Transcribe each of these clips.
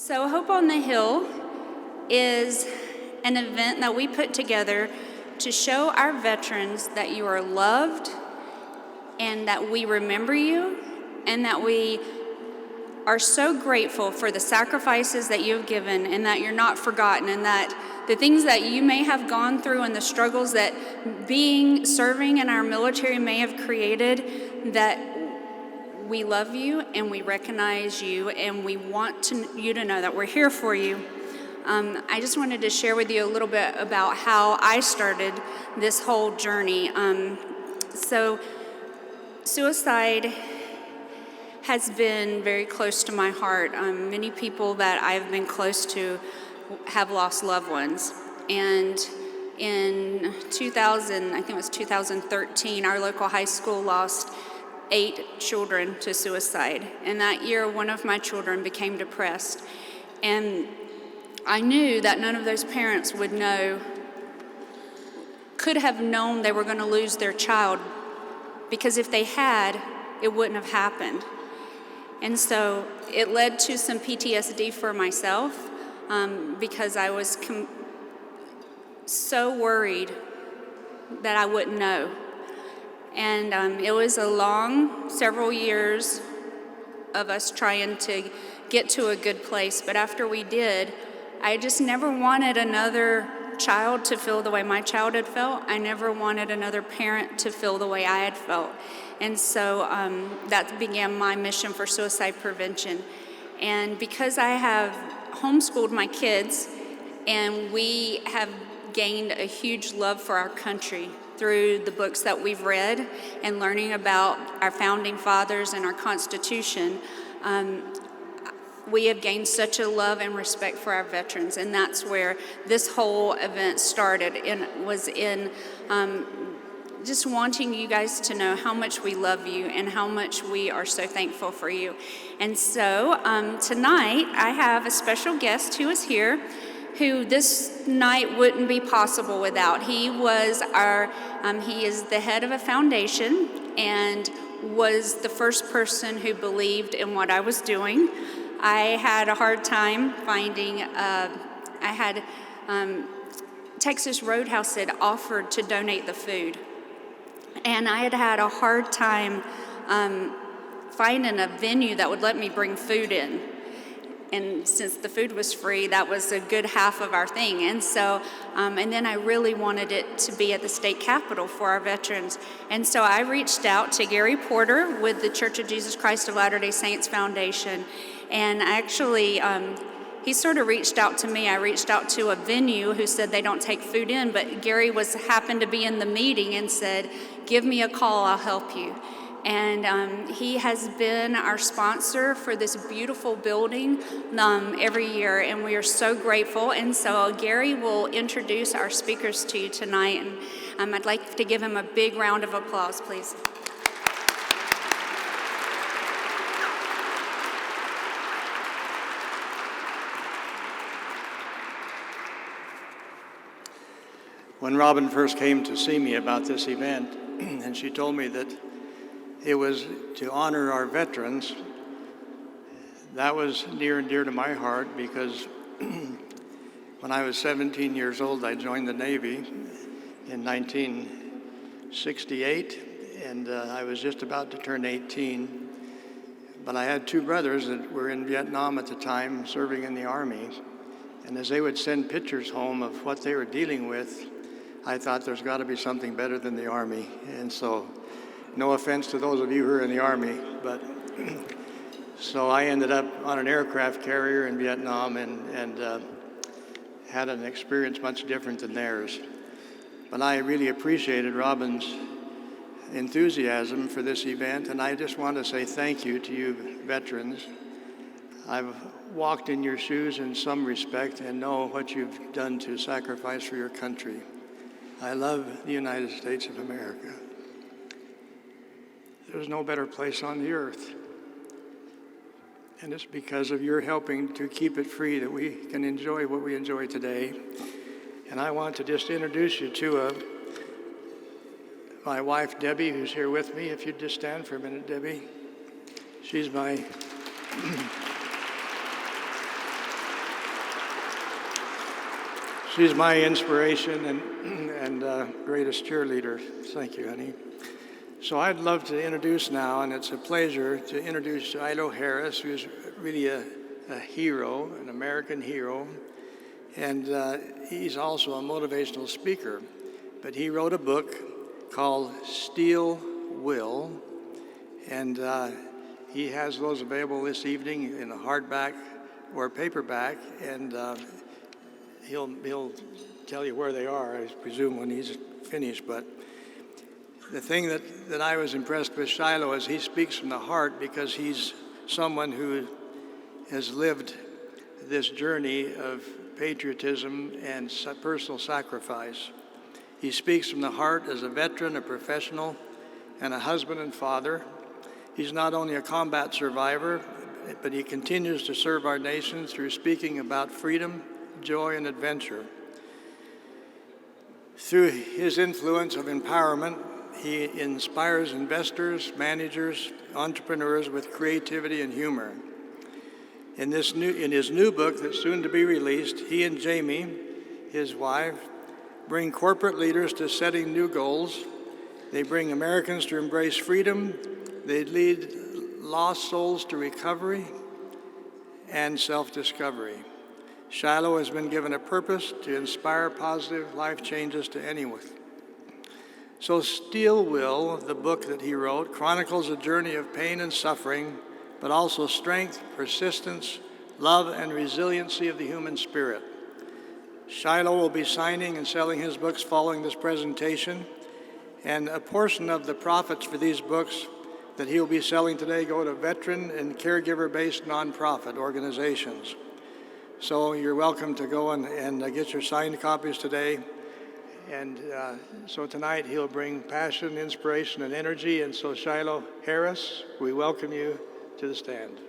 So Hope on the Hill is an event that we put together to show our veterans that you are loved and that we remember you and that we are so grateful for the sacrifices that you have given and that you're not forgotten, and that the things that you may have gone through and the struggles that serving in our military may have created, that we love you and we recognize you and we want you to know that we're here for you. I just wanted to share with you a little bit about how I started this whole journey. So suicide has been very close to my heart. Many people that I've been close to have lost loved ones. And in 2000, I think it was 2013, our local high school lost 8 children to suicide. And that year, one of my children became depressed. And I knew that none of those parents could have known they were going to lose their child, because if they had, it wouldn't have happened. And so it led to some PTSD for myself, because I was so worried that I wouldn't know. And it was a long several years of us trying to get to a good place. But after we did, I just never wanted another child to feel the way my child had felt. I never wanted another parent to feel the way I had felt. And so that began my mission for suicide prevention. And because I have homeschooled my kids, and we have gained a huge love for our country through the books that we've read and learning about our founding fathers and our Constitution, we have gained such a love and respect for our veterans. And that's where this whole event started, and was in just wanting you guys to know how much we love you and how much we are so thankful for you. And so tonight I have a special guest who is here, who this night wouldn't be possible without. He was he is the head of a foundation and was the first person who believed in what I was doing. I had a hard time finding, Texas Roadhouse had offered to donate the food. And I had a hard time finding a venue that would let me bring food in. And since the food was free, that was a good half of our thing. And so, and then I really wanted it to be at the state capitol for our veterans. And so I reached out to Gary Porter with the Church of Jesus Christ of Latter-day Saints Foundation. And actually, he sort of reached out to me. I reached out to a venue who said they don't take food in, but Gary happened to be in the meeting and said, "Give me a call, I'll help you." And he has been our sponsor for this beautiful building every year, and we are so grateful. And so Gary will introduce our speakers to you tonight, and I'd like to give him a big round of applause, please. When Robin first came to see me about this event, and she told me that it was to honor our veterans, that was near and dear to my heart, because when I was 17 years old, I joined the Navy in 1968, and I was just about to turn 18. But I had 2 brothers that were in Vietnam at the time, serving in the Army. And as they would send pictures home of what they were dealing with, I thought there's got to be something better than the Army. And so, no offense to those of you who are in the Army, but so I ended up on an aircraft carrier in Vietnam and had an experience much different than theirs. But I really appreciated Robin's enthusiasm for this event, and I just want to say thank you to you veterans. I've walked in your shoes in some respect and know what you've done to sacrifice for your country. I love the United States of America. There's no better place on the earth. And it's because of your helping to keep it free that we can enjoy what we enjoy today. And I want to just introduce you to my wife, Debbie, who's here with me. If you'd just stand for a minute, Debbie. She's my She's my inspiration and greatest cheerleader. Thank you, honey. So I'd love to introduce now, and it's a pleasure to introduce Shilo Harris, who's really a hero, an American hero. And he's also a motivational speaker. But he wrote a book called Steel Will, and he has those available this evening in a hardback or paperback, and he'll tell you where they are, I presume, when he's finished. But the thing that I was impressed with Shilo is he speaks from the heart, because he's someone who has lived this journey of patriotism and personal sacrifice. He speaks from the heart as a veteran, a professional, and a husband and father. He's not only a combat survivor, but he continues to serve our nation through speaking about freedom, joy, and adventure. Through his influence of empowerment, he inspires investors, managers, entrepreneurs with creativity and humor. In his new book that's soon to be released, he and Jamie, his wife, bring corporate leaders to setting new goals. They bring Americans to embrace freedom. They lead lost souls to recovery and self-discovery. Shilo has been given a purpose to inspire positive life changes to anyone. So Steel Will, the book that he wrote, chronicles a journey of pain and suffering, but also strength, persistence, love, and resiliency of the human spirit. Shilo will be signing and selling his books following this presentation, and a portion of the profits for these books that he'll be selling today go to veteran and caregiver-based nonprofit organizations. So you're welcome to go and get your signed copies today. And so tonight he'll bring passion, inspiration, and energy. And so Shilo Harris, we welcome you to the stand.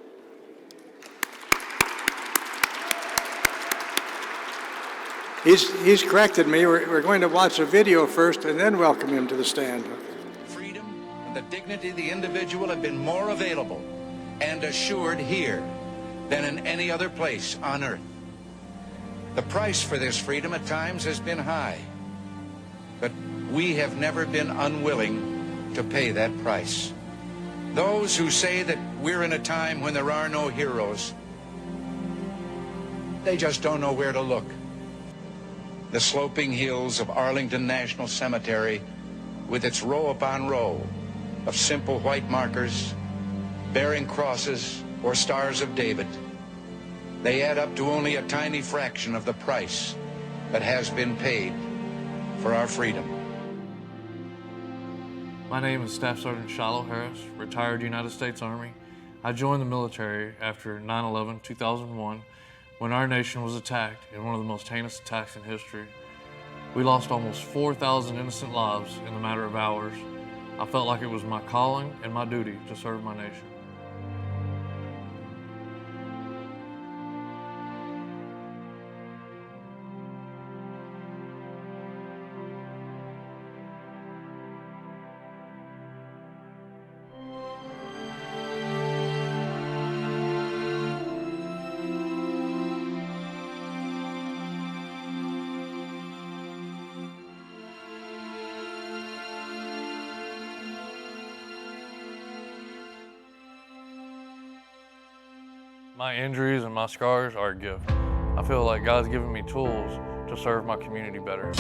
He's corrected me. We're going to watch a video first and then welcome him to the stand. Freedom and the dignity of the individual have been more available and assured here than in any other place on earth. The price for this freedom at times has been high, but we have never been unwilling to pay that price. Those who say that we're in a time when there are no heroes, they just don't know where to look. The sloping hills of Arlington National Cemetery, with its row upon row of simple white markers bearing crosses or stars of David, they add up to only a tiny fraction of the price that has been paid for our freedom. My name is Staff Sergeant Shilo Harris, retired United States Army. I joined the military after 9/11/2001, when our nation was attacked in one of the most heinous attacks in history. We lost almost 4,000 innocent lives in a matter of hours. I felt like it was my calling and my duty to serve my nation. My injuries and my scars are a gift. I feel like God's given me tools to serve my community better.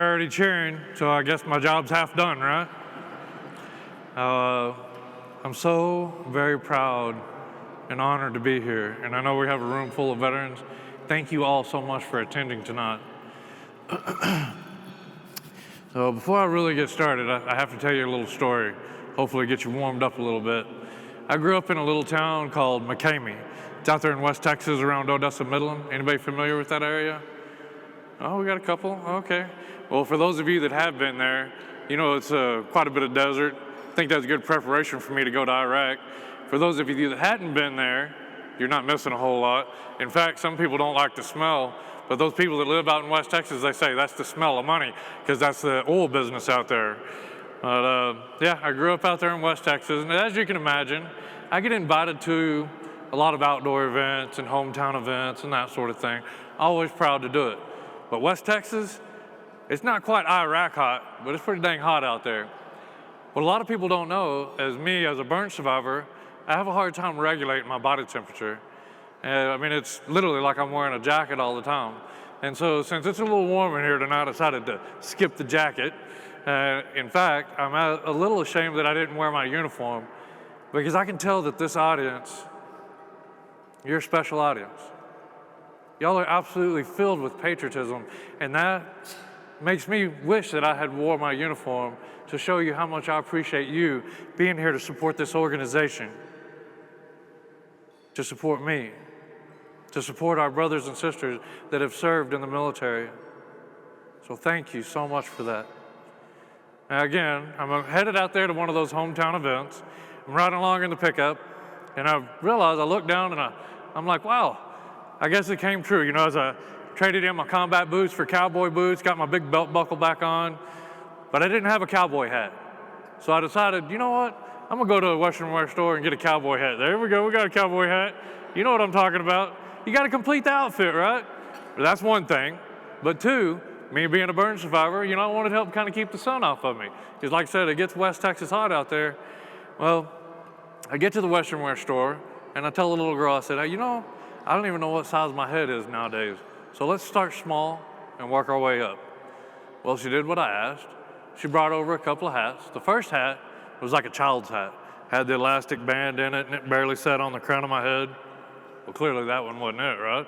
Already cheering, so I guess my job's half done, right? I'm so very proud and honored to be here, and I know we have a room full of veterans. Thank you all so much for attending tonight. So before I really get started, I have to tell you a little story. hopefully get you warmed up a little bit. I grew up in a little town called McCamey. It's out there in West Texas around Odessa, Midland. Anybody familiar with that area? Oh, we got a couple, okay. Well, for those of you that have been there, you know it's quite a bit of desert. I think that's good preparation for me to go to Iraq. For those of you that hadn't been there, you're not missing a whole lot. In fact, some people don't like the smell, but those people that live out in West Texas, they say that's the smell of money, because that's the oil business out there. But yeah, I grew up out there in West Texas, and as you can imagine, I get invited to a lot of outdoor events and hometown events and that sort of thing. Always proud to do it. But West Texas, it's not quite Iraq hot, but it's pretty dang hot out there. What a lot of people don't know, as me, as a burn survivor, I have a hard time regulating my body temperature. I mean, it's literally like I'm wearing a jacket all the time. And so since it's a little warm in here tonight, I decided to skip the jacket. In fact, I'm a little ashamed that I didn't wear my uniform, because I can tell that this audience, you're a special audience. Y'all are absolutely filled with patriotism, and that makes me wish that I had wore my uniform to show you how much I appreciate you being here to support this organization, to support me, to support our brothers and sisters that have served in the military. So thank you so much for that. Now again, I'm headed out there to one of those hometown events. I'm riding along in the pickup, and I realized, I looked down and I'm like, wow, I guess it came true. You know, as I traded in my combat boots for cowboy boots, got my big belt buckle back on, but I didn't have a cowboy hat. So I decided, you know what? I'm gonna go to a Western wear store and get a cowboy hat. There we go, we got a cowboy hat. You know what I'm talking about. You gotta complete the outfit, right? Well, that's one thing. But two, me being a burn survivor, you know, I wanted to help kind of keep the sun off of me. Because like I said, it gets West Texas hot out there. Well, I get to the Western wear store and I tell the little girl, I said, hey, you know, I don't even know what size my head is nowadays. So let's start small and work our way up. Well, she did what I asked. She brought over a couple of hats. The first hat was like a child's hat. Had the elastic band in it and it barely sat on the crown of my head. Well, clearly that one wasn't it, right?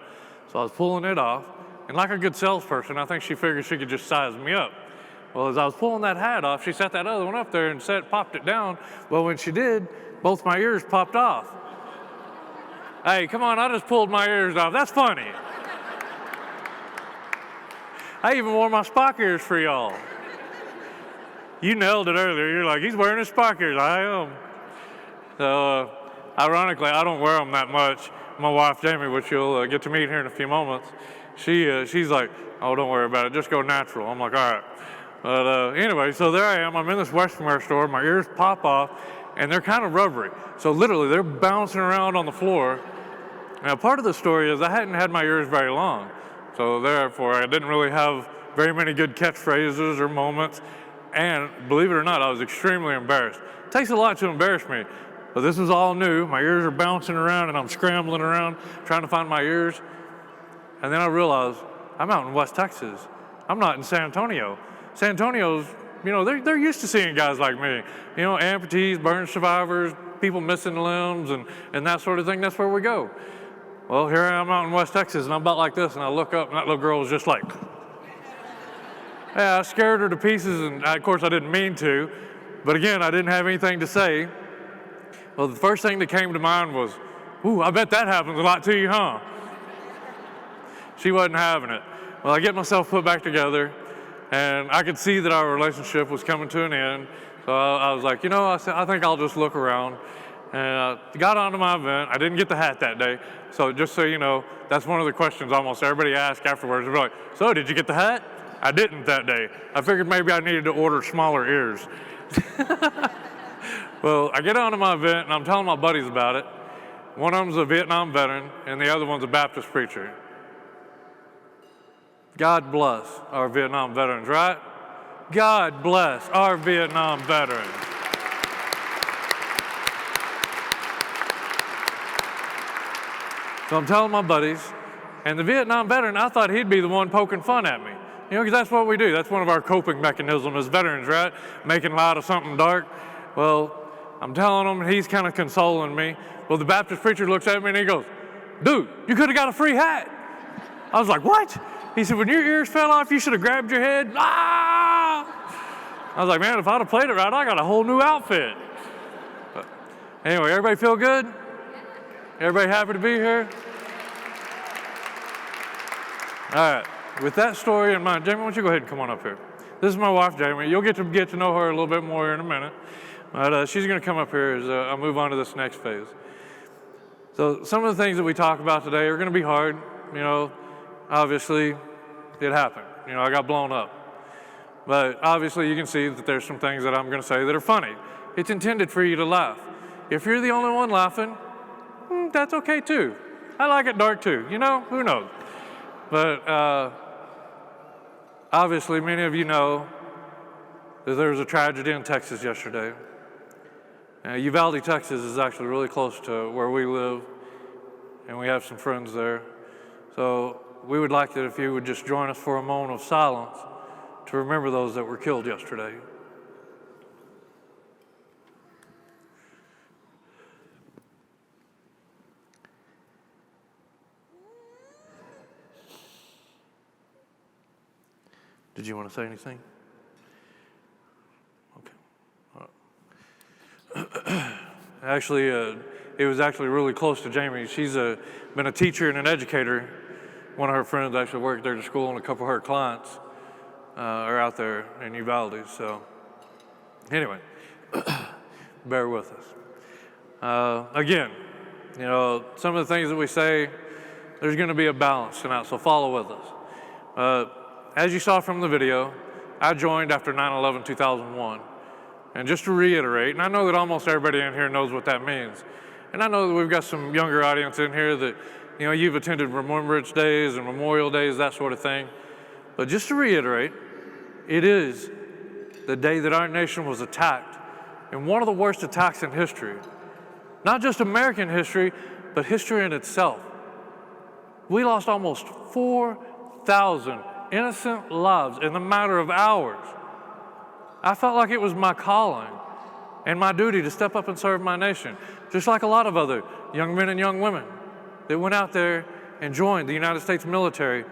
So I was pulling it off. And like a good salesperson, I think she figured she could just size me up. Well, as I was pulling that hat off, she set that other one up there and popped it down. Well, when she did, both my ears popped off. Hey, come on, I just pulled my ears off. That's funny. I even wore my Spock ears for y'all. You nailed it earlier. You're like, he's wearing his Spock ears. I am. So, ironically, I don't wear them that much. My wife, Jamie, which you'll get to meet here in a few moments, she's like, oh, don't worry about it. Just go natural. I'm like, all right. But anyway, so there I am. I'm in this Western wear store. My ears pop off, and they're kind of rubbery. So literally, they're bouncing around on the floor. Now, part of the story is I hadn't had my ears very long. So therefore, I didn't really have very many good catchphrases or moments. And believe it or not, I was extremely embarrassed. It takes a lot to embarrass me. But this is all new. My ears are bouncing around, and I'm scrambling around trying to find my ears. And then I realized I'm out in West Texas. I'm not in San Antonio. San Antonio's, you know, they're used to seeing guys like me. You know, amputees, burn survivors, people missing limbs, and that sort of thing. That's where we go. Well, here I am out in West Texas, and I'm about like this, and I look up, and that little girl was just like, yeah, I scared her to pieces, and of course I didn't mean to. But again, I didn't have anything to say. Well, the first thing that came to mind was, ooh, I bet that happens a lot to you, huh? She wasn't having it. Well, I get myself put back together, and I could see that our relationship was coming to an end. So I was like, you know, I think I'll just look around. And I got onto my event. I didn't get the hat that day. So just so you know, that's one of the questions almost everybody asks afterwards. They're like, so did you get the hat? I didn't that day. I figured maybe I needed to order smaller ears. Well, I get onto my event, and I'm telling my buddies about it. One of them's a Vietnam veteran, and the other one's a Baptist preacher. God bless our Vietnam veterans, right? God bless our Vietnam veterans. So I'm telling my buddies, and the Vietnam veteran, I thought he'd be the one poking fun at me. You know, because that's what we do. That's one of our coping mechanisms as veterans, right? Making light of something dark. Well, I'm telling him, and he's kind of consoling me. Well, the Baptist preacher looks at me and he goes, dude, you could have got a free hat. I was like, what? He said, when your ears fell off, you should have grabbed your head. Ah! I was like, man, if I'd have played it right, I got a whole new outfit. But anyway, everybody feel good? Everybody happy to be here? All right, with that story in mind, Jamie, why don't you go ahead and come on up here. This is my wife, Jamie. You'll get to know her a little bit more here in a minute. But she's going to come up here as I move on to this next phase. So some of the things that we talk about today are going to be hard. You know, obviously, it happened. You know, I got blown up. But obviously, you can see that there's some things that I'm going to say that are funny. It's intended for you to laugh. If you're the only one laughing, that's okay too. I like it dark too. You know, who knows? But obviously, many of you know that there was a tragedy in Texas yesterday. Uvalde, Texas is actually really close to where we live, and we have some friends there. So we would like that if you would just join us for a moment of silence to remember those that were killed yesterday. Did you want to say anything? Actually, it was actually really close to Jamie. She's been a teacher and an educator. One of her friends actually worked there to school, and a couple of her clients are out there in Uvalde. So anyway, bear with us. Again, you know, some of the things that we say, there's going to be a balance tonight, so follow with us. As you saw from the video, I joined after 9/11/2001. And just to reiterate, and I know that almost everybody in here knows what that means, and I know that we've got some younger audience in here that, you know, you've attended Remembrance Days and Memorial Days, that sort of thing. But just to reiterate, it is the day that our nation was attacked in one of the worst attacks in history. Not just American history, but history in itself. We lost almost 4,000 innocent lives in the matter of hours. I felt like it was my calling and my duty to step up and serve my nation, just like a lot of other young men and young women that went out there and joined the United States military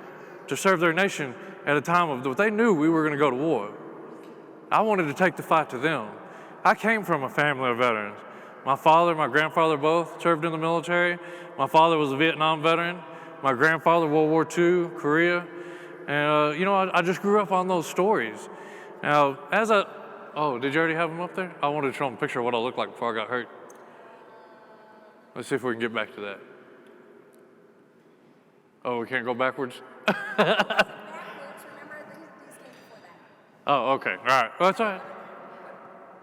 to serve their nation at a time of, they knew we were going to go to war. I wanted to take the fight to them. I came from a family of veterans. My father, my grandfather both served in the military. My father was a Vietnam veteran. My grandfather, World War II, Korea. And, you know, I just grew up on those stories. Now, did you already have them up there? I wanted to show them a picture of what I looked like before I got hurt. Let's see if we can get back to that. Oh, we can't go backwards? Oh, okay, all right. Well, that's all right.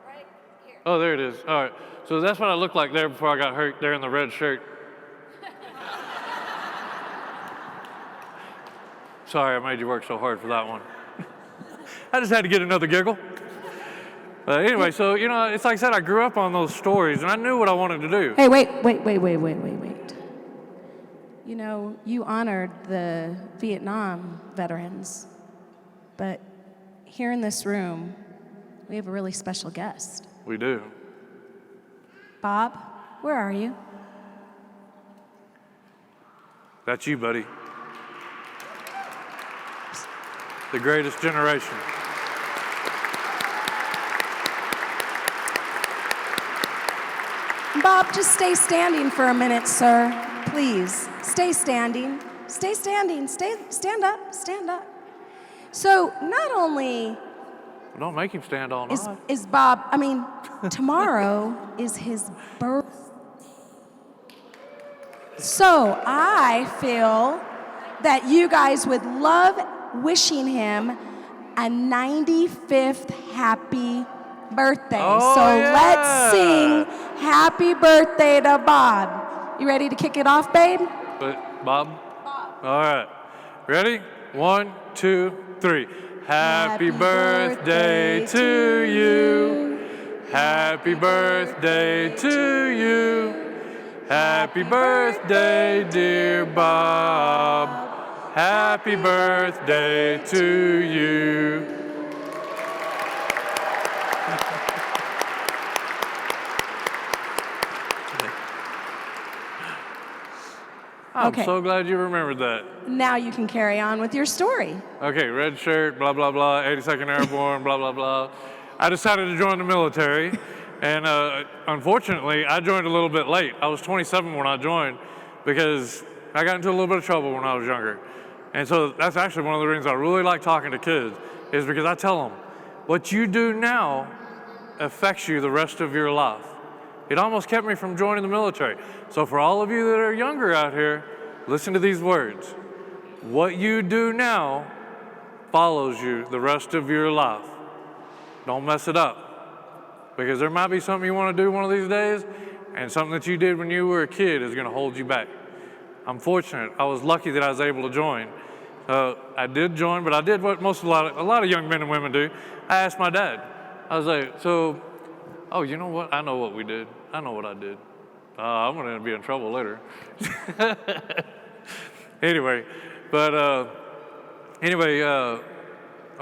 Right here. Oh, there it is. All right. So that's what I looked like there before I got hurt, there in the red shirt. Sorry, I made you work so hard for that one. I just had to get another giggle. But anyway, so, you know, it's like I said, I grew up on those stories, and I knew what I wanted to do. Hey, wait. You know, you honored the Vietnam veterans, but here in this room, we have a really special guest. We do. Bob, where are you? That's you, buddy. The greatest generation. Bob, just stay standing for a minute, sir. Please, stay standing. Stay standing. Stand up. Stand up. So not only Don't make him stand all night. is Bob, tomorrow is his birthday. So I feel that you guys would love wishing him a 95th happy birthday. Oh, so yeah. let's sing happy birthday to Bob. You ready to kick it off, babe? But Bob? All right. Ready? 1, 2, 3. Happy birthday to you. Happy birthday to you. Happy birthday, dear Bob. Happy birthday to you. I'm Okay. so glad you remembered that. Now you can carry on with your story. Okay, red shirt, blah, blah, blah, 82nd Airborne, blah, blah, blah. I decided to join the military, and unfortunately, I joined a little bit late. I was 27 when I joined because I got into a little bit of trouble when I was younger. And so that's actually one of the reasons I really like talking to kids, is because I tell them, what you do now affects you the rest of your life. It almost kept me from joining the military. So for all of you that are younger out here, listen to these words. What you do now follows you the rest of your life. Don't mess it up, because there might be something you want to do one of these days, and something that you did when you were a kid is going to hold you back. I'm fortunate. I was lucky that I was able to join. I did join, but I did what a lot of young men and women do. I asked my dad. I was like, so, oh, you know what? I know what we did. I know what I did. I'm going to be in trouble later. Anyway, oh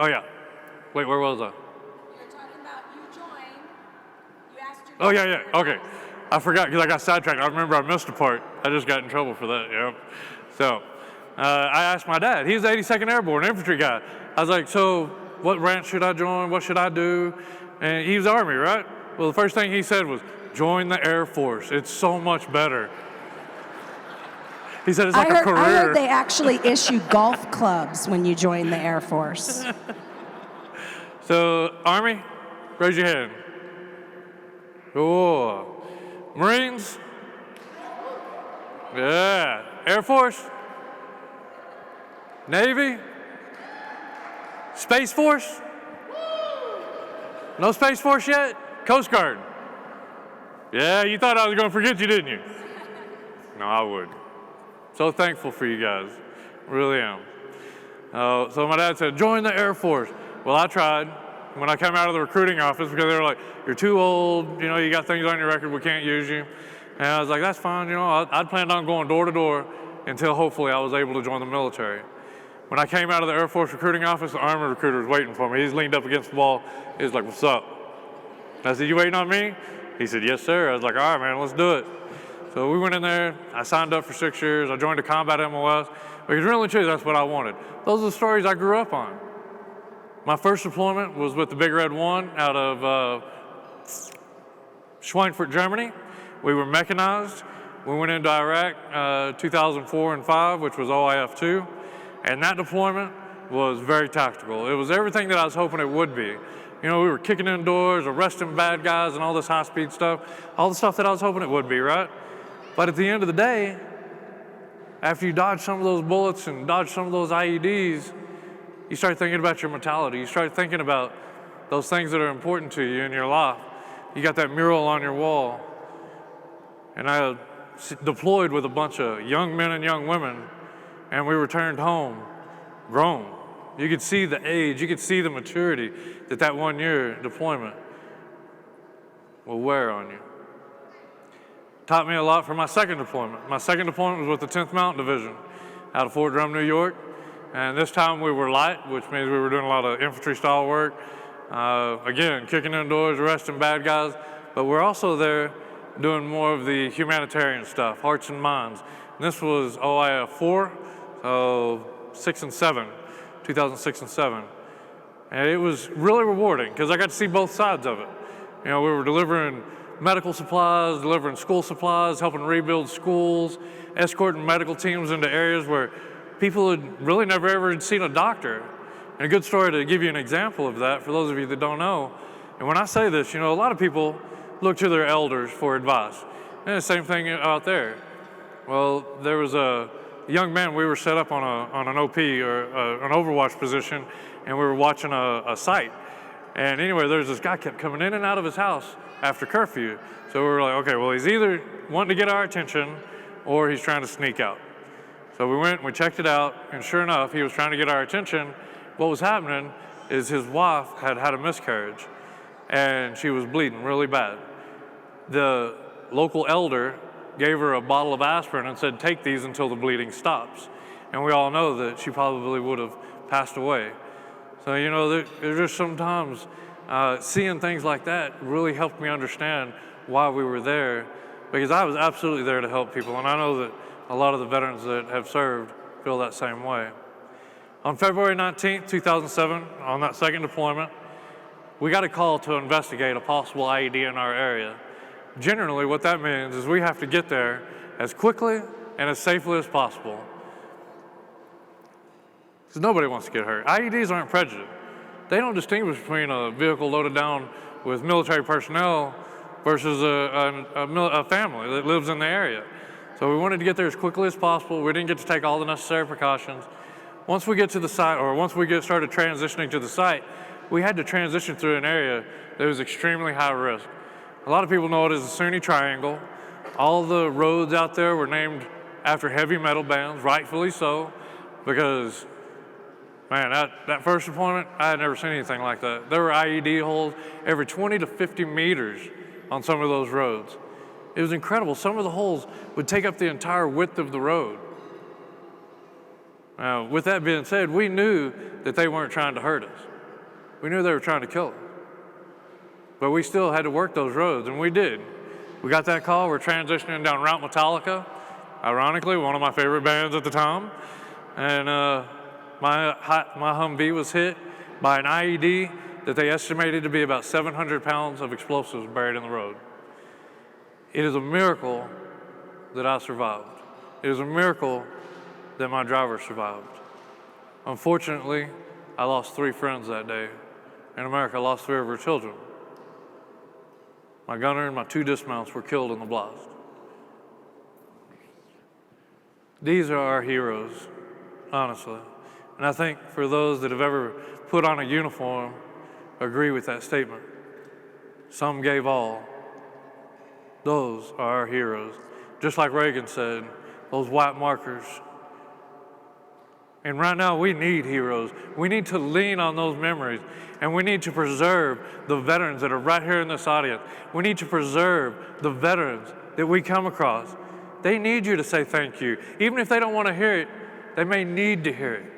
yeah. Wait, where was I? Oh, yeah, okay. I forgot because I got sidetracked. I remember I missed a part. I just got in trouble for that, yep. So I asked my dad. He's the 82nd Airborne infantry guy. I was like, so what branch should I join? What should I do? And he was Army, right? Well, the first thing he said was, join the Air Force. It's so much better. He said it's like a career. I heard they actually issue golf clubs when you join the Air Force. So, Army, raise your hand. Oh, Marines? Yeah. Air Force? Navy? Space Force? No Space Force yet? Coast Guard? Yeah, you thought I was going to forget you, didn't you? No, I would. So thankful for you guys. Really am. So my dad said, join the Air Force. Well, I tried. When I came out of the recruiting office, because they were like, you're too old, you know, you got things on your record, we can't use you. And I was like, that's fine, you know, I'd planned on going door to door until hopefully I was able to join the military. When I came out of the Air Force recruiting office, the Army recruiter was waiting for me. He's leaned up against the wall. He was like, what's up? I said, you waiting on me? He said, yes, sir. I was like, all right, man, let's do it. So we went in there. I signed up for 6 years. I joined a combat MOS. Because really and truly, that's what I wanted. Those are the stories I grew up on. My first deployment was with the Big Red 1 out of Schweinfurt, Germany. We were mechanized. We went into Iraq 2004 and 5, which was OIF 2. And that deployment was very tactical. It was everything that I was hoping it would be. You know, we were kicking in doors, arresting bad guys, and all this high-speed stuff. All the stuff that I was hoping it would be, right? But at the end of the day, after you dodge some of those bullets and dodge some of those IEDs, you start thinking about your mortality. You start thinking about those things that are important to you in your life. You got that mural on your wall. And I deployed with a bunch of young men and young women, and we returned home grown. You could see the age, you could see the maturity that that 1 year deployment will wear on you. Taught me a lot for my second deployment. My second deployment was with the 10th Mountain Division out of Fort Drum, New York. And this time we were light, which means we were doing a lot of infantry style work. Again, kicking in doors, arresting bad guys. But we're also there doing more of the humanitarian stuff, hearts and minds. And this was OIF 4, so 6 and 7, 2006 and 7. And it was really rewarding because I got to see both sides of it. You know, we were delivering medical supplies, delivering school supplies, helping rebuild schools, escorting medical teams into areas where people had really never ever seen a doctor. And a good story to give you an example of that for those of you that don't know. And when I say this, you know, a lot of people look to their elders for advice. And the same thing out there. Well, there was a young man, we were set up on an OP or an overwatch position, and we were watching a site. And anyway, there's this guy kept coming in and out of his house after curfew. So we were like, okay, well, he's either wanting to get our attention or he's trying to sneak out. So we went and we checked it out, and sure enough, he was trying to get our attention. What was happening is his wife had had a miscarriage, and she was bleeding really bad. The local elder gave her a bottle of aspirin and said, take these until the bleeding stops. And we all know that she probably would have passed away. So, you know, there's just sometimes seeing things like that really helped me understand why we were there, because I was absolutely there to help people. And I know that a lot of the veterans that have served feel that same way. On February 19th, 2007, on that second deployment, we got a call to investigate a possible IED in our area. Generally, what that means is we have to get there as quickly and as safely as possible. Because nobody wants to get hurt. IEDs aren't prejudiced. They don't distinguish between a vehicle loaded down with military personnel versus a family that lives in the area. So we wanted to get there as quickly as possible. We didn't get to take all the necessary precautions. Once we get to the site, or once we started transitioning to the site, we had to transition through an area that was extremely high risk. A lot of people know it as the Sunni Triangle. All the roads out there were named after heavy metal bands, rightfully so, because, man, that first deployment, I had never seen anything like that. There were IED holes every 20 to 50 meters on some of those roads. It was incredible. Some of the holes would take up the entire width of the road. Now, with that being said, we knew that they weren't trying to hurt us. We knew they were trying to kill us. But we still had to work those roads, and we did. We got that call. We're transitioning down Route Metallica, ironically, one of my favorite bands at the time. And my Humvee was hit by an IED that they estimated to be about 700 pounds of explosives buried in the road. It is a miracle that I survived. It is a miracle that my driver survived. Unfortunately, I lost 3 friends that day. In America, I lost 3 of her children. My gunner and my 2 dismounts were killed in the blast. These are our heroes, honestly. And I think for those that have ever put on a uniform, agree with that statement. Some gave all. Those are our heroes. Just like Reagan said, those white markers. And right now, we need heroes. We need to lean on those memories, and we need to preserve the veterans that are right here in this audience. We need to preserve the veterans that we come across. They need you to say thank you. Even if they don't want to hear it, they may need to hear it.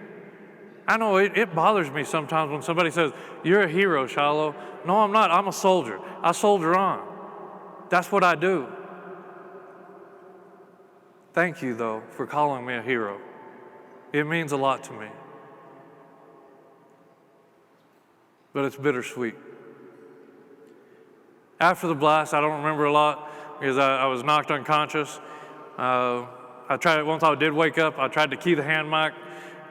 I know it bothers me sometimes when somebody says, "You're a hero, Shilo." No, I'm not. I'm a soldier. I soldier on. That's what I do. Thank you, though, for calling me a hero. It means a lot to me. But it's bittersweet. After the blast, I don't remember a lot because I was knocked unconscious. Once I did wake up, I tried to key the hand mic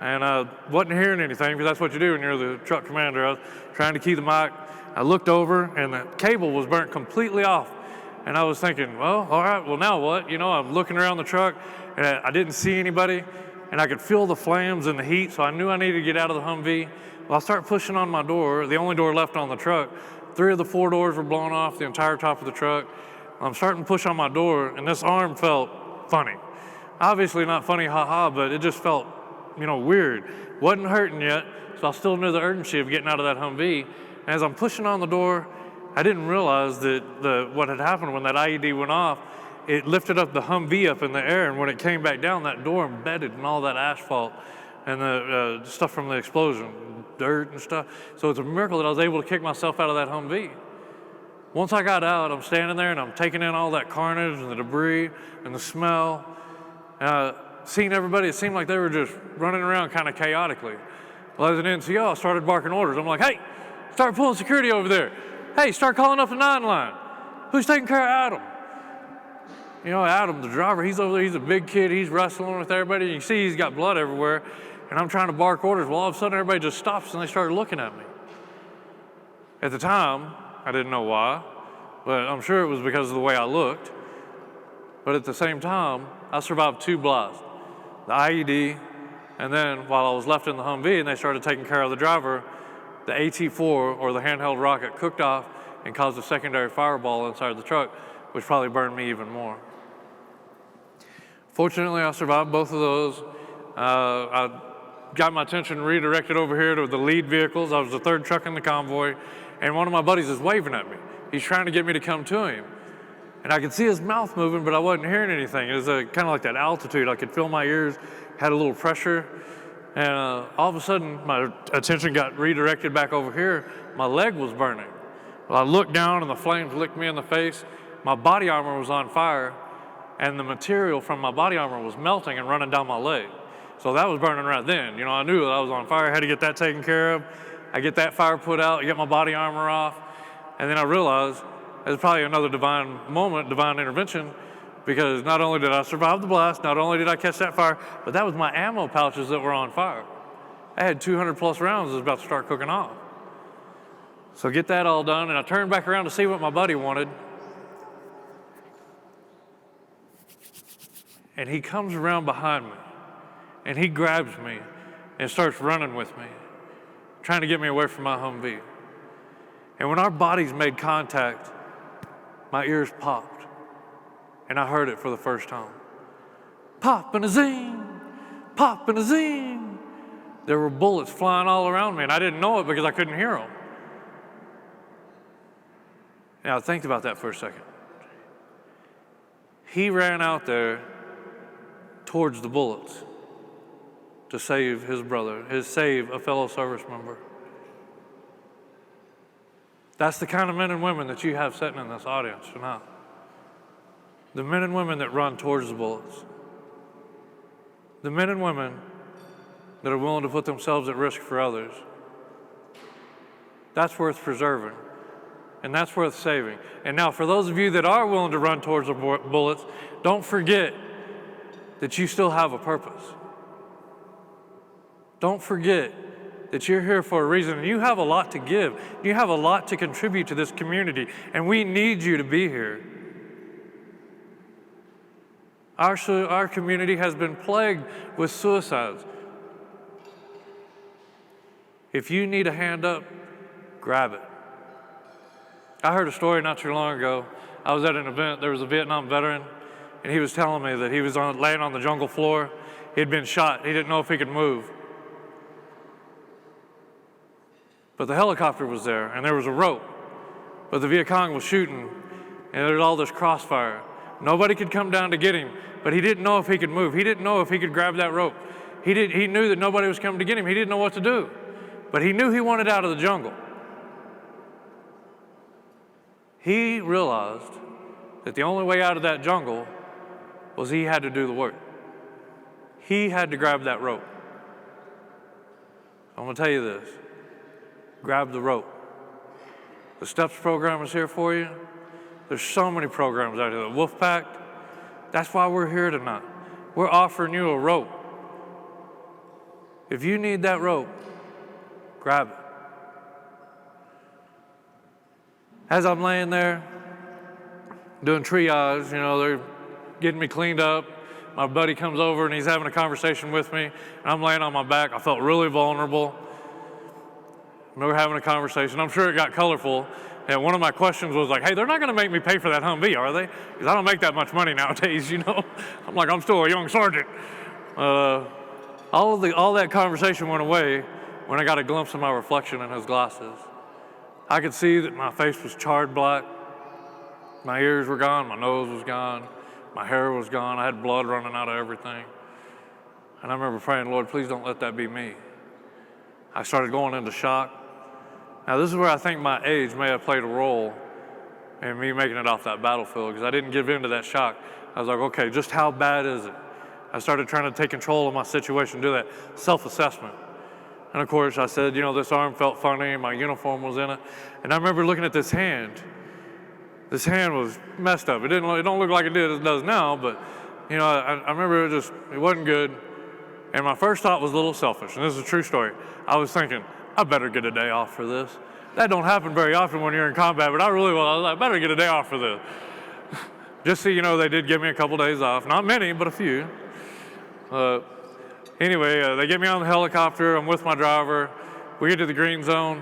and I wasn't hearing anything because that's what you do when you're the truck commander. I was trying to key the mic. I looked over and the cable was burnt completely off. And I was thinking, well, all right, well, now what? You know, I'm looking around the truck and I didn't see anybody. And I could feel the flames and the heat, so I knew I needed to get out of the Humvee. Well, I start pushing on my door, the only door left on the truck. 3 of the 4 doors were blown off, the entire top of the truck. I'm starting to push on my door, and this arm felt funny. Obviously not funny, haha, but it just felt, weird. Wasn't hurting yet, so I still knew the urgency of getting out of that Humvee. And as I'm pushing on the door, I didn't realize that what had happened when that IED went off, it lifted up the Humvee up in the air, and when it came back down, that door embedded in all that asphalt and the stuff from the explosion, dirt and stuff. So it's a miracle that I was able to kick myself out of that Humvee. Once I got out, I'm standing there and I'm taking in all that carnage and the debris and the smell. Seeing everybody, it seemed like they were just running around kind of chaotically. Well, as an NCO, I started barking orders. I'm like, hey, start pulling security over there. Hey, start calling up the 9 line. Who's taking care of Adam? Adam, the driver, he's over there, he's a big kid, he's wrestling with everybody. You can see he's got blood everywhere, and I'm trying to bark orders. Well, all of a sudden, everybody just stops, and they started looking at me. At the time, I didn't know why, but I'm sure it was because of the way I looked. But at the same time, I survived 2 blasts, the IED, and then while I was left in the Humvee and they started taking care of the driver, the AT-4, or the handheld rocket, cooked off and caused a secondary fireball inside the truck, which probably burned me even more. Fortunately, I survived both of those. I got my attention redirected over here to the lead vehicles. I was the 3rd truck in the convoy, and one of my buddies is waving at me. He's trying to get me to come to him. And I could see his mouth moving, but I wasn't hearing anything. It was kind of like that altitude. I could feel my ears had a little pressure. And all of a sudden, my attention got redirected back over here. My leg was burning. Well, I looked down, and the flames licked me in the face. My body armor was on fire, and the material from my body armor was melting and running down my leg. So that was burning right then. I knew that I was on fire. I had to get that taken care of. I get that fire put out, I get my body armor off, and then I realize it's probably another divine moment, divine intervention, because not only did I survive the blast, not only did I catch that fire, but that was my ammo pouches that were on fire. I had 200 plus rounds that was about to start cooking off. So get that all done, and I turned back around to see what my buddy wanted. And he comes around behind me, and he grabs me and starts running with me, trying to get me away from my Humvee. And when our bodies made contact, my ears popped, and I heard it for the first time. Pop and a zing, pop and a zing. There were bullets flying all around me, and I didn't know it because I couldn't hear them. Now, think about that for a second. He ran out there towards the bullets to save his brother, save a fellow service member. That's the kind of men and women that you have sitting in this audience tonight. The men and women that run towards the bullets. The men and women that are willing to put themselves at risk for others. That's worth preserving, and that's worth saving. And now, for those of you that are willing to run towards the bullets, don't forget that you still have a purpose. Don't forget that you're here for a reason, and you have a lot to give. You have a lot to contribute to this community, and we need you to be here. Our community has been plagued with suicides. If you need a hand up, grab it. I heard a story not too long ago. I was at an event, there was a Vietnam veteran, and he was telling me that he was laying on the jungle floor. He had been shot. He didn't know if he could move. But the helicopter was there, and there was a rope. But the Viet Cong was shooting, and there was all this crossfire. Nobody could come down to get him, but he didn't know if he could move. He didn't know if he could grab that rope. He knew that nobody was coming to get him. He didn't know what to do. But he knew he wanted out of the jungle. He realized that the only way out of that jungle was he had to do the work. He had to grab that rope. I'm going to tell you this. Grab the rope. The STEPS program is here for you. There's so many programs out here. The Wolf Pack, that's why we're here tonight. We're offering you a rope. If you need that rope, grab it. As I'm laying there doing triage, they're getting me cleaned up. My buddy comes over and he's having a conversation with me, and I'm laying on my back. I felt really vulnerable. We were having a conversation. I'm sure it got colorful. And one of my questions was like, hey, they're not going to make me pay for that Humvee, are they? Because I don't make that much money nowadays, I'm like, I'm still a young sergeant. All that conversation went away when I got a glimpse of my reflection in his glasses. I could see that my face was charred black. My ears were gone. My nose was gone. My hair was gone. I had blood running out of everything. And I remember praying, Lord, please don't let that be me. I started going into shock. Now, this is where I think my age may have played a role in me making it off that battlefield, because I didn't give in to that shock. I was like, okay, just how bad is it? I started trying to take control of my situation, do that self-assessment. And of course, I said, this arm felt funny, my uniform was in it. And I remember looking at this hand. This hand was messed up. It don't look like it does now, but I remember it wasn't good. And my first thought was a little selfish, and this is a true story. I was thinking, I better get a day off for this. That don't happen very often when you're in combat, but I was like, I better get a day off for this. Just so you know, they did give me a couple days off. Not many, but a few. Anyway, they get me on the helicopter. I'm with my driver. We get to the green zone.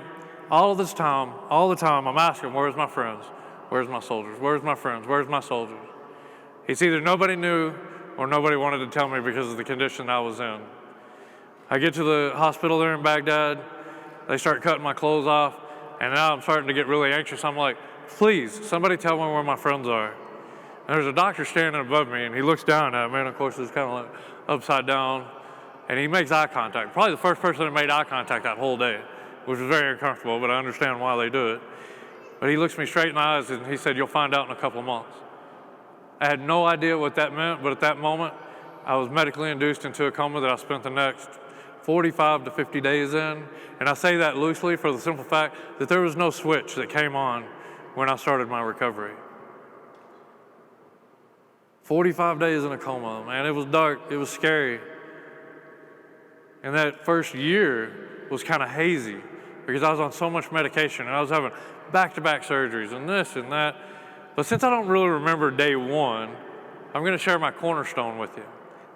All the time, I'm asking, where's my friends? Where's my soldiers? Where's my friends? Where's my soldiers? It's either nobody knew or nobody wanted to tell me because of the condition I was in. I get to the hospital there in Baghdad. They start cutting my clothes off, and now I'm starting to get really anxious. I'm like, please, somebody tell me where my friends are. And there's a doctor standing above me, and he looks down at me, and of course it's kind of like upside down, and he makes eye contact. Probably the first person that made eye contact that whole day, which was very uncomfortable, but I understand why they do it. But he looks me straight in the eyes, and he said, you'll find out in a couple of months. I had no idea what that meant, but at that moment, I was medically induced into a coma that I spent the next 45 to 50 days in, and I say that loosely for the simple fact that there was no switch that came on when I started my recovery. 45 days in a coma, man, it was dark, it was scary. And that first year was kind of hazy because I was on so much medication and I was having back-to-back surgeries and this and that. But since I don't really remember day one, I'm gonna share my cornerstone with you.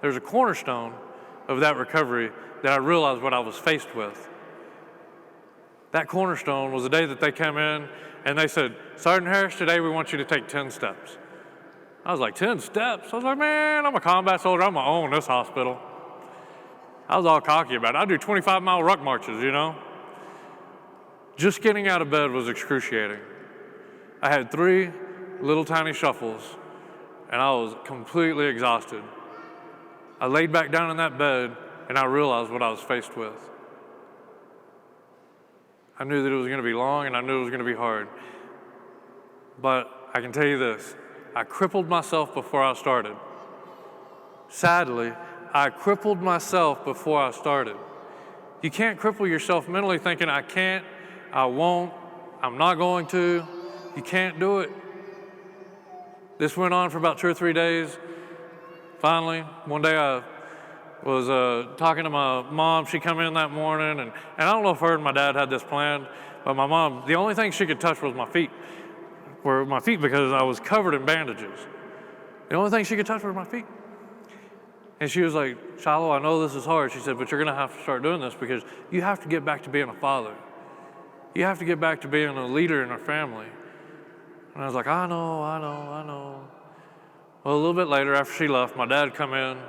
There's a cornerstone of that recovery that I realized what I was faced with. That cornerstone was the day that they came in and they said, Sergeant Harris, today we want you to take 10 steps. I was like, 10 steps? I was like, man, I'm a combat soldier, I'm gonna own this hospital. I was all cocky about it. I do 25-mile ruck marches, you know? Just getting out of bed was excruciating. I had 3 little tiny shuffles and I was completely exhausted. I laid back down in that bed and I realized what I was faced with. I knew that it was gonna be long and I knew it was gonna be hard. But I can tell you this, I crippled myself before I started. Sadly, I crippled myself before I started. You can't cripple yourself mentally thinking, I can't, I won't, I'm not going to. You can't do it. This went on for about 2 or 3 days. Finally, one day I was talking to my mom. She come in that morning, and I don't know if her and my dad had this planned, but my mom, the only thing she could touch was my feet, because I was covered in bandages. The only thing she could touch were my feet. And she was like, Shilo, I know this is hard. She said, but you're gonna have to start doing this because you have to get back to being a father. You have to get back to being a leader in our family. And I was like, I know. Well, a little bit later, after she left, my dad come in,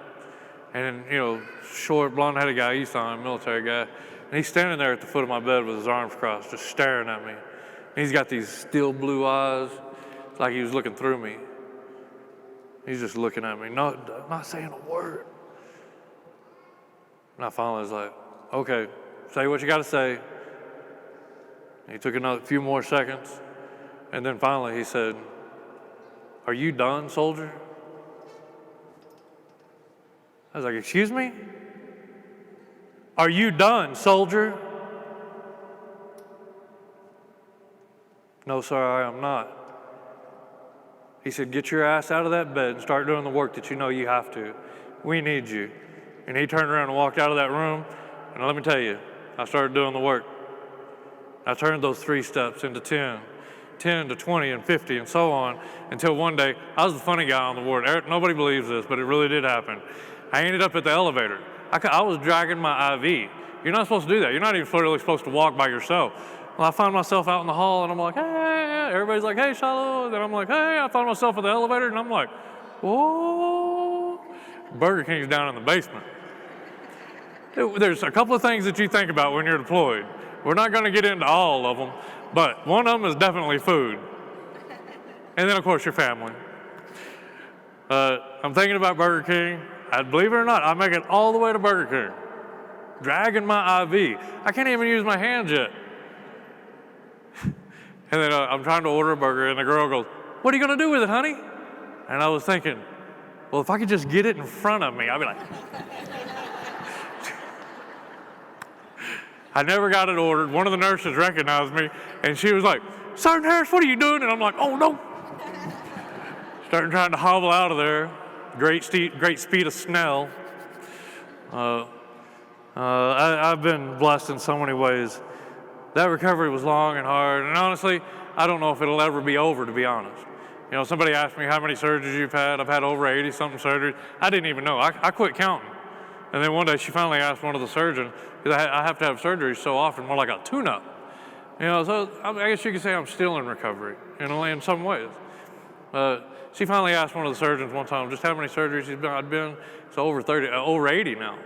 and short, blonde-headed guy, Ethan, military guy, and he's standing there at the foot of my bed with his arms crossed, just staring at me. And he's got these steel blue eyes, it's like he was looking through me. He's just looking at me, not saying a word. And I finally was like, okay, say what you gotta say. And he took another few more seconds, and then finally he said, are you done, soldier? I was like, excuse me? Are you done, soldier? No, sir, I am not. He said, get your ass out of that bed and start doing the work that you know you have to. We need you. And he turned around and walked out of that room, and let me tell you, I started doing the work. I turned those 3 steps into 10 to 20 and 50 and so on, until one day, I was the funny guy on the ward. Nobody believes this, but it really did happen. I ended up at the elevator. I was dragging my IV. You're not supposed to do that. You're not even really supposed to walk by yourself. Well, I found myself out in the hall, and I'm like, hey, everybody's like, hey, Shilo. And then I'm like, hey, I found myself at the elevator, and I'm like, whoa. Burger King's down in the basement. There's a couple of things that you think about when you're deployed. We're not going to get into all of them, but one of them is definitely food. And then, of course, your family. I'm thinking about Burger King. Believe it or not, I make it all the way to Burger King, dragging my IV. I can't even use my hands yet. And then I'm trying to order a burger, and the girl goes, what are you going to do with it, honey? And I was thinking, well, if I could just get it in front of me, I'd be like... I never got it ordered. One of the nurses recognized me, and she was like, Sergeant Harris, what are you doing? And I'm like, oh, no. Starting trying to hobble out of there. Great speed of snail. I've been blessed in so many ways. That recovery was long and hard, and honestly, I don't know if it'll ever be over, to be honest. Somebody asked me how many surgeries you've had. I've had over 80-something surgeries. I didn't even know. I quit counting. And then one day she finally asked one of the surgeons, because I have to have surgery so often, more like a tune-up. So I guess you could say I'm still in recovery, in some ways. She finally asked one of the surgeons one time just how many surgeries I'd been. It's over 80 now.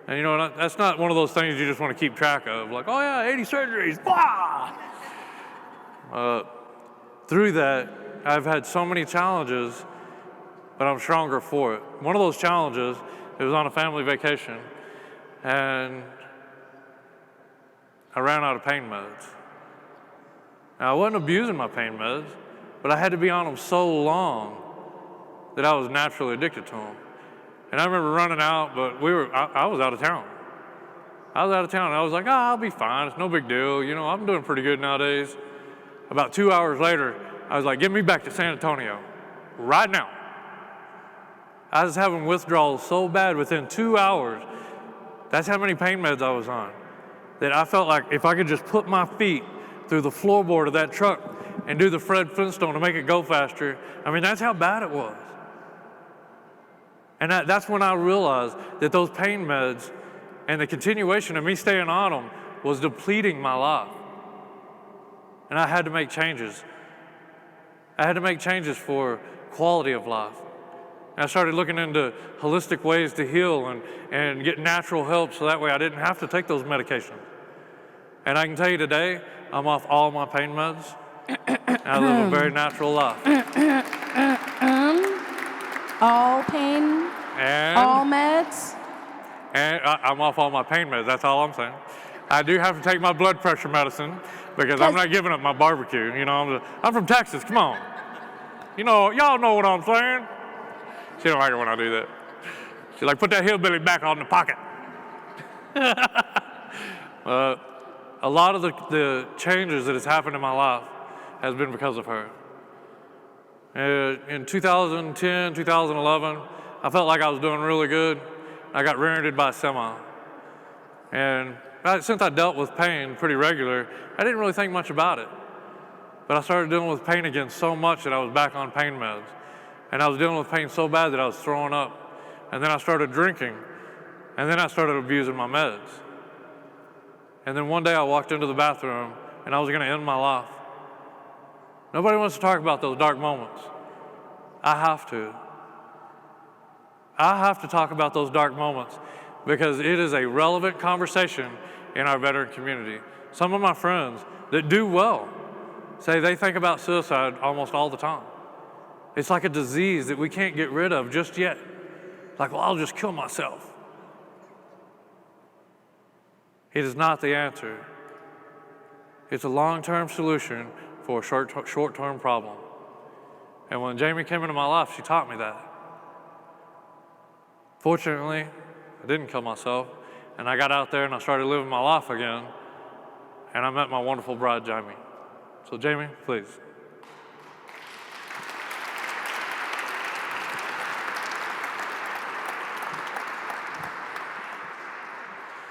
And that's not one of those things you just want to keep track of, like, oh yeah, 80 surgeries, blah! Through that, I've had so many challenges, but I'm stronger for it. One of those challenges, it was on a family vacation, and I ran out of pain meds. Now, I wasn't abusing my pain meds, but I had to be on them so long that I was naturally addicted to them. And I remember running out, but I was out of town. I was out of town, and I was like, oh, I'll be fine. It's no big deal. You know, I'm doing pretty good nowadays. About 2 hours later, I was like, get me back to San Antonio right now. I was having withdrawals so bad within 2 hours. That's how many pain meds I was on, that I felt like if I could just put my feet through the floorboard of that truck and do the Fred Flintstone to make it go faster, I mean, that's how bad it was. And that's when I realized that those pain meds and the continuation of me staying on them was depleting my life. And I had to make changes. I had to make changes for quality of life. And I started looking into holistic ways to heal and get natural help so that way I didn't have to take those medications. And I can tell you today, I'm off all my pain meds. And I live a very natural life. All pain, all meds. And I'm off all my pain meds, that's all I'm saying. I do have to take my blood pressure medicine because I'm not giving up my barbecue. You know, I'm from Texas, come on. You know, y'all know what I'm saying. She don't like it when I do that. She's like, put that hillbilly back on the pocket. A lot of the changes that has happened in my life has been because of her. In 2010, 2011, I felt like I was doing really good. I got rear-ended by a semi. And since I dealt with pain pretty regular, I didn't really think much about it. But I started dealing with pain again so much that I was back on pain meds. And I was dealing with pain so bad that I was throwing up. And then I started drinking. And then I started abusing my meds. And then one day I walked into the bathroom and I was gonna end my life. Nobody wants to talk about those dark moments. I have to. I have to talk about those dark moments because it is a relevant conversation in our veteran community. Some of my friends that do well say they think about suicide almost all the time. It's like a disease that we can't get rid of just yet. Like, well, I'll just kill myself. It is not the answer. It's a long-term solution for a short-term problem. And when Jamie came into my life, she taught me that. Fortunately, I didn't kill myself, and I got out there and I started living my life again, and I met my wonderful bride, Jamie. So Jamie, please.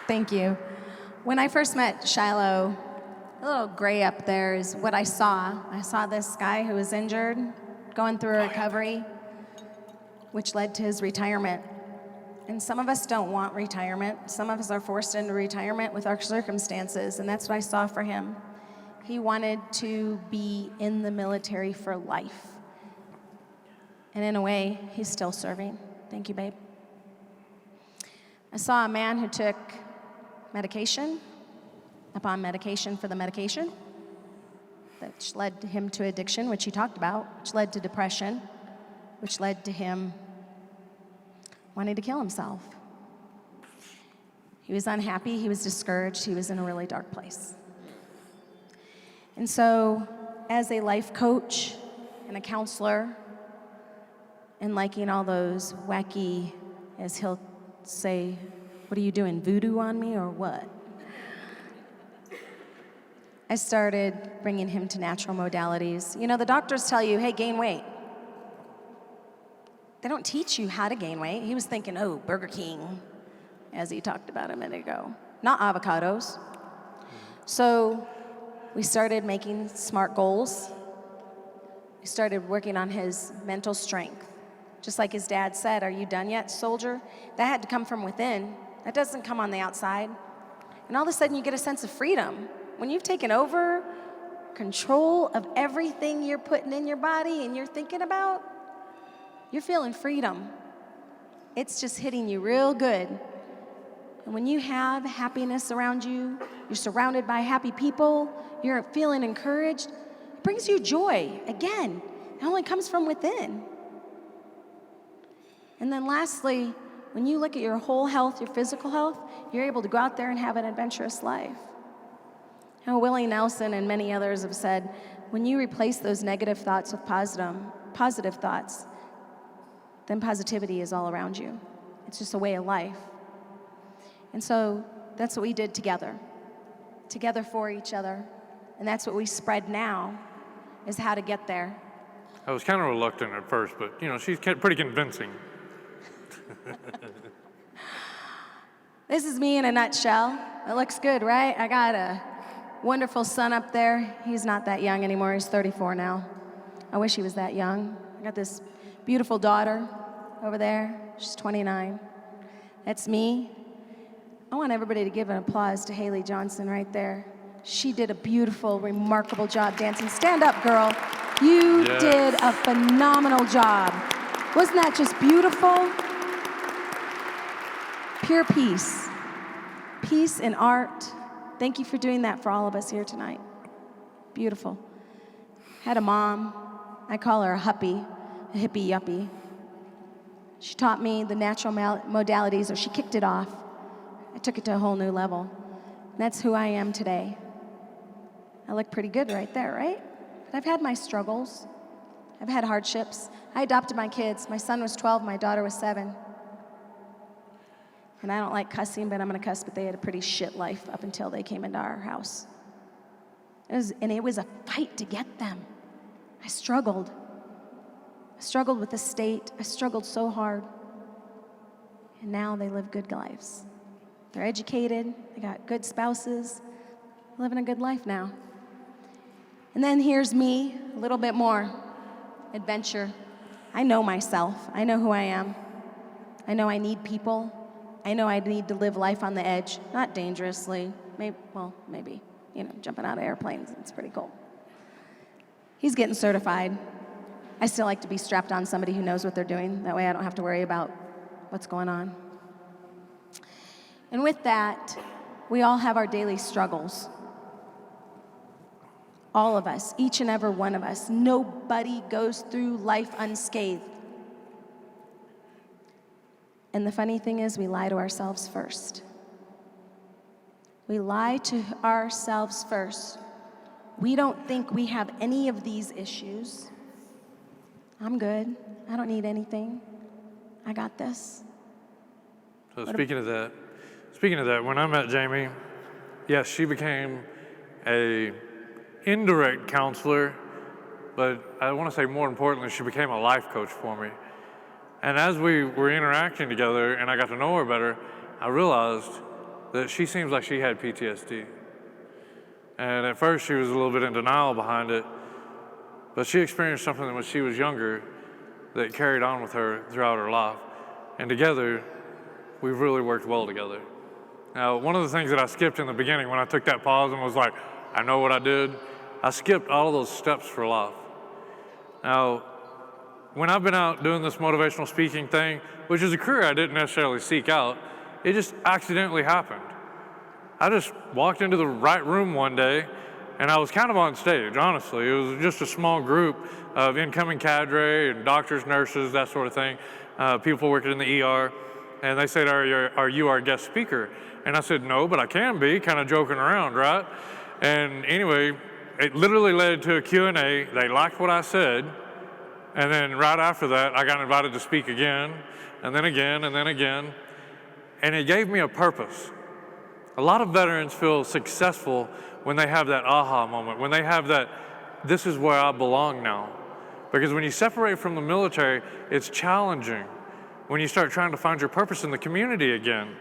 Thank you. When I first met Shilo, a little gray up there is what I saw. I saw this guy who was injured, going through a recovery, which led to his retirement. And some of us don't want retirement. Some of us are forced into retirement with our circumstances, and that's what I saw for him. He wanted to be in the military for life. And in a way, he's still serving. Thank you, babe. I saw a man who took medication upon medication for the medication, which led him to addiction, which he talked about, which led to depression, which led to him wanting to kill himself. He was unhappy, he was discouraged, he was in a really dark place. And so, as a life coach and a counselor, and liking all those wacky, as he'll say, what are you doing, voodoo on me or what? I started bringing him to natural modalities. You know, the doctors tell you, hey, gain weight. They don't teach you how to gain weight. He was thinking, oh, Burger King, as he talked about a minute ago, not avocados. So we started making smart goals. We started working on his mental strength. Just like his dad said, are you done yet, soldier? That had to come from within. That doesn't come on the outside. And all of a sudden you get a sense of freedom. When you've taken over control of everything you're putting in your body and you're thinking about, you're feeling freedom. It's just hitting you real good. And when you have happiness around you, you're surrounded by happy people, you're feeling encouraged, it brings you joy. Again, it only comes from within. And then lastly, when you look at your whole health, your physical health, you're able to go out there and have an adventurous life. Now, Willie Nelson and many others have said, when you replace those negative thoughts with positive thoughts, then positivity is all around you. It's just a way of life. And so That's what we did together for each other. And that's what we spread now, is how to get there. I was kind of reluctant at first, but she's pretty convincing. This is me in a nutshell. It looks good, right? I got a wonderful son up there. He's not that young anymore. He's 34 now. I wish he was that young. I got this beautiful daughter over there. She's 29. That's me. I want everybody to give an applause to Haley Johnson right there. She did a beautiful, remarkable job dancing. Stand up, girl. You did a phenomenal job. Wasn't that just beautiful? Pure peace. Peace in art. Thank you for doing that for all of us here tonight. Beautiful. Had a mom. I call her a huppie, a hippie yuppie. She taught me the natural modalities, or she kicked it off. I took it to a whole new level. And that's who I am today. I look pretty good right there, right? But I've had my struggles. I've had hardships. I adopted my kids. My son was 12, my daughter was 7. And I don't like cussing, but I'm gonna cuss, but they had a pretty shit life up until they came into our house. It was a fight to get them. I struggled. I struggled with the state. I struggled so hard. And now they live good lives. They're educated, they got good spouses, living a good life now. And then here's me, a little bit more adventure. I know myself. I know who I am. I know I need people. I know I need to live life on the edge, not dangerously. Maybe, jumping out of airplanes, it's pretty cool. He's getting certified. I still like to be strapped on somebody who knows what they're doing. That way I don't have to worry about what's going on. And with that, we all have our daily struggles. All of us, each and every one of us. Nobody goes through life unscathed. And the funny thing is, we lie to ourselves first. We lie to ourselves first. We don't think we have any of these issues. I'm good. I don't need anything. I got this. So speaking of that, when I met Jamie, yes, she became a indirect counselor, but I want to say more importantly, she became a life coach for me. And as we were interacting together and I got to know her better, I realized that she seems like she had PTSD. And at first she was a little bit in denial behind it, but she experienced something when she was younger that carried on with her throughout her life. And together, we've really worked well together. Now, one of the things that I skipped in the beginning when I took that pause and was like, I know what I did, I skipped all of those steps for life. Now, when I've been out doing this motivational speaking thing, which is a career I didn't necessarily seek out, it just accidentally happened. I just walked into the right room one day and I was kind of on stage, honestly. It was just a small group of incoming cadre and doctors, nurses, that sort of thing, people working in the ER. And they said, are you our guest speaker? And I said, no, but I can be, kind of joking around, right? And anyway, it literally led to a Q&A. They liked what I said. And then right after that, I got invited to speak again, and then again, and then again. And it gave me a purpose. A lot of veterans feel successful when they have that aha moment, when they have that, this is where I belong now. Because when you separate from the military, it's challenging. When you start trying to find your purpose in the community again,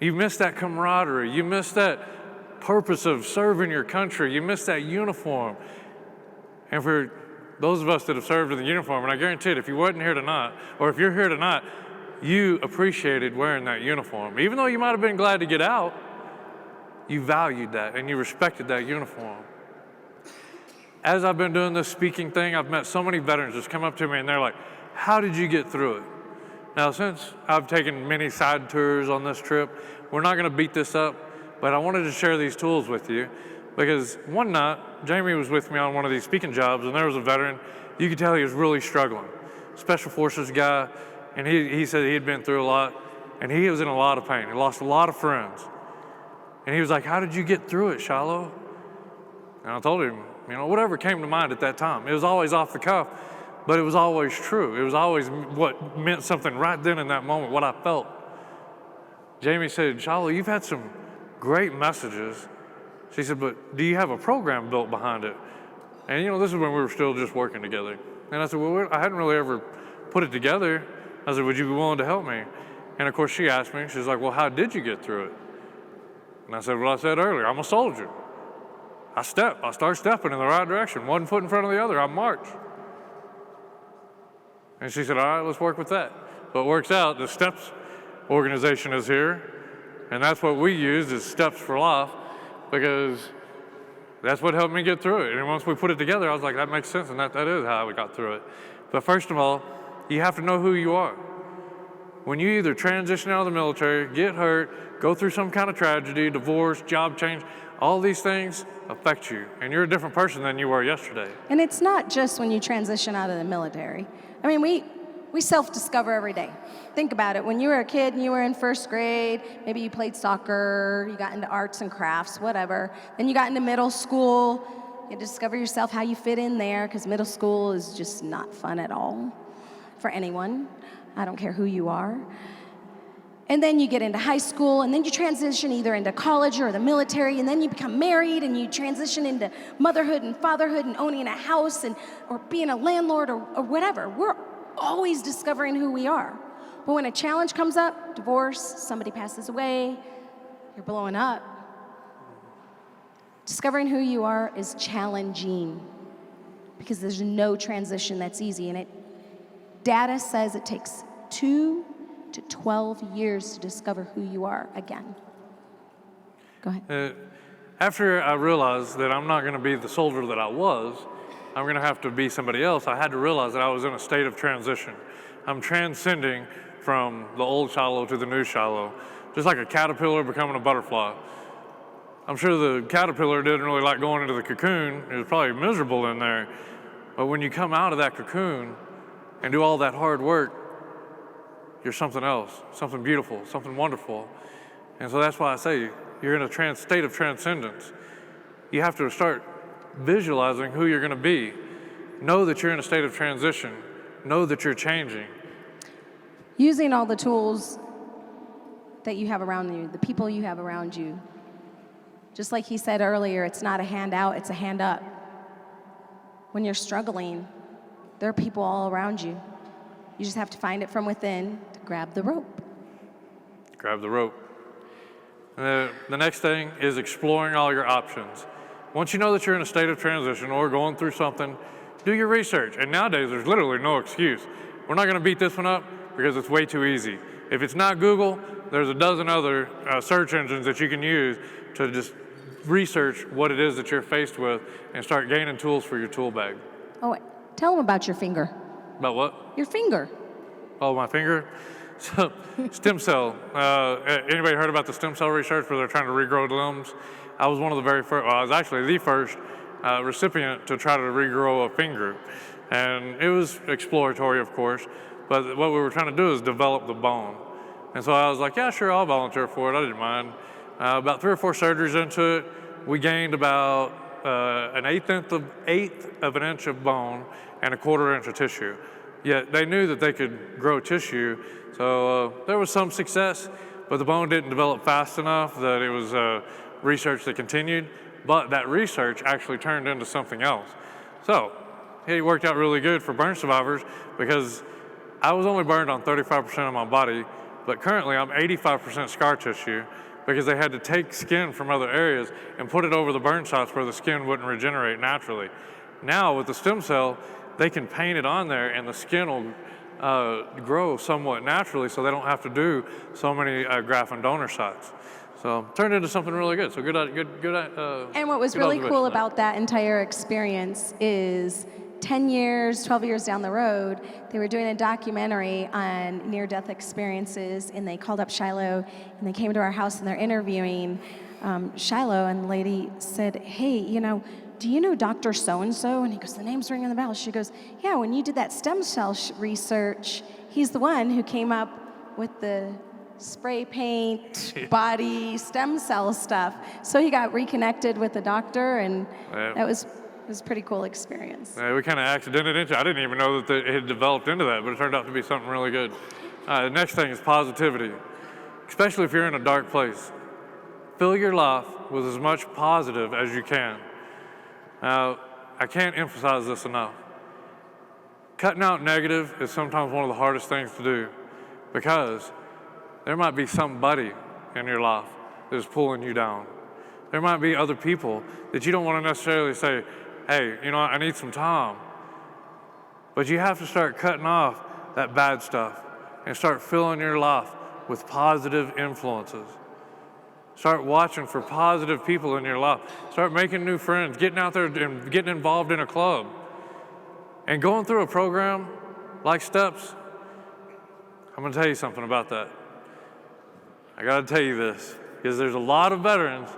you miss that camaraderie, you miss that purpose of serving your country, you miss that uniform. And for those of us that have served in the uniform, and I guarantee it, if you wasn't here tonight, or if you're here tonight, you appreciated wearing that uniform. Even though you might have been glad to get out, you valued that and you respected that uniform. As I've been doing this speaking thing, I've met so many veterans just come up to me and they're like, how did you get through it? Now, since I've taken many side tours on this trip, we're not gonna beat this up, but I wanted to share these tools with you because one night, Jamie was with me on one of these speaking jobs and there was a veteran, you could tell he was really struggling. Special Forces guy, and he said he had been through a lot and he was in a lot of pain. He lost a lot of friends. And he was like, how did you get through it, Shilo? And I told him, whatever came to mind at that time. It was always off the cuff, but it was always true. It was always what meant something right then in that moment, what I felt. Jamie said, Shilo, you've had some great messages. She said, but do you have a program built behind it? And this is when we were still just working together. And I said, well, I hadn't really ever put it together. I said, would you be willing to help me? And of course she asked me, she's like, well, how did you get through it? And I said, well, I said earlier, I'm a soldier. I start stepping in the right direction, one foot in front of the other, I march. And she said, all right, let's work with that. So it works out, the STEPS organization is here, and that's what we use is Steps for Life, because that's what helped me get through it. And once we put it together, I was like, that makes sense, and that is how we got through it. But first of all, you have to know who you are. When you either transition out of the military, get hurt, go through some kind of tragedy, divorce, job change, all these things affect you, and you're a different person than you were yesterday. And it's not just when you transition out of the military. I mean, we self-discover every day. Think about it. When you were a kid and you were in first grade, maybe you played soccer, you got into arts and crafts, whatever. Then you got into middle school, you discover yourself, how you fit in there, because middle school is just not fun at all for anyone. I don't care who you are. And then you get into high school, and then you transition either into college or the military, and then you become married, and you transition into motherhood and fatherhood and owning a house or being a landlord or whatever. We're always discovering who we are. But when a challenge comes up, divorce, somebody passes away, you're blowing up, discovering who you are is challenging because there's no transition that's easy. And data says it takes 2 to 12 years to discover who you are again. Go ahead. After I realized that I'm not going to be the soldier that I was, I'm going to have to be somebody else, I had to realize that I was in a state of transition. I'm transcending from the old Shilo to the new Shilo, just like a caterpillar becoming a butterfly. I'm sure the caterpillar didn't really like going into the cocoon. It was probably miserable in there. But when you come out of that cocoon and do all that hard work, you're something else, something beautiful, something wonderful. And so that's why I say you're in a state of transcendence. You have to start visualizing who you're going to be. Know that you're in a state of transition. Know that you're changing. Using all the tools that you have around you, the people you have around you. Just like he said earlier, it's not a handout, it's a hand up. When you're struggling, there are people all around you. You just have to find it from within to grab the rope. Grab the rope. The next thing is exploring all your options. Once you know that you're in a state of transition or going through something, do your research. And nowadays, there's literally no excuse. We're not going to beat this one up because it's way too easy. If it's not Google, there's a dozen other search engines that you can use to just research what it is that you're faced with and start gaining tools for your tool bag. Oh, wait. Tell them about your finger. About what? Your finger. Oh, my finger? So, stem cell. Anybody heard about the stem cell research where they're trying to regrow limbs? I was one of the very first, well, I was actually the first recipient to try to regrow a finger. And it was exploratory, of course, but what we were trying to do is develop the bone. And so I was like, yeah, sure, I'll volunteer for it, I didn't mind. About 3 or 4 surgeries into it, we gained about an eighth of an inch of bone and a 1/4 inch of tissue. Yet they knew that they could grow tissue, so there was some success, but the bone didn't develop fast enough that it was research that continued, but that research actually turned into something else. So it worked out really good for burn survivors because I was only burned on 35% of my body, but currently I'm 85% scar tissue because they had to take skin from other areas and put it over the burn sites where the skin wouldn't regenerate naturally. Now with the stem cell, they can paint it on there and the skin will grow somewhat naturally so they don't have to do so many graft and donor sites. So turned into something really good. So good. And what was really cool about that entire experience is 10 years, 12 years down the road, they were doing a documentary on near-death experiences, and they called up Shilo, and they came to our house, and they're interviewing Shilo, and the lady said, hey, do you know Dr. So-and-so? And he goes, the name's ringing the bell. She goes, yeah, when you did that stem cell research, he's the one who came up with the spray paint, body, stem cell stuff. So he got reconnected with the doctor, and that was a pretty cool experience. We kind of accidented into it. I didn't even know that it had developed into that, but it turned out to be something really good. The next thing is positivity. especially if you're in a dark place. Fill your life with as much positive as you can. Now, I can't emphasize this enough. Cutting out negative is sometimes one of the hardest things to do because there might be somebody in your life that is pulling you down. There might be other people that you don't want to necessarily say, hey, you know what, I need some time. But you have to start cutting off that bad stuff and start filling your life with positive influences. Start watching for positive people in your life. Start making new friends, getting out there and getting involved in a club. And going through a program like STEPS, I'm gonna tell you something about that. I gotta tell you this, because there's a lot of veterans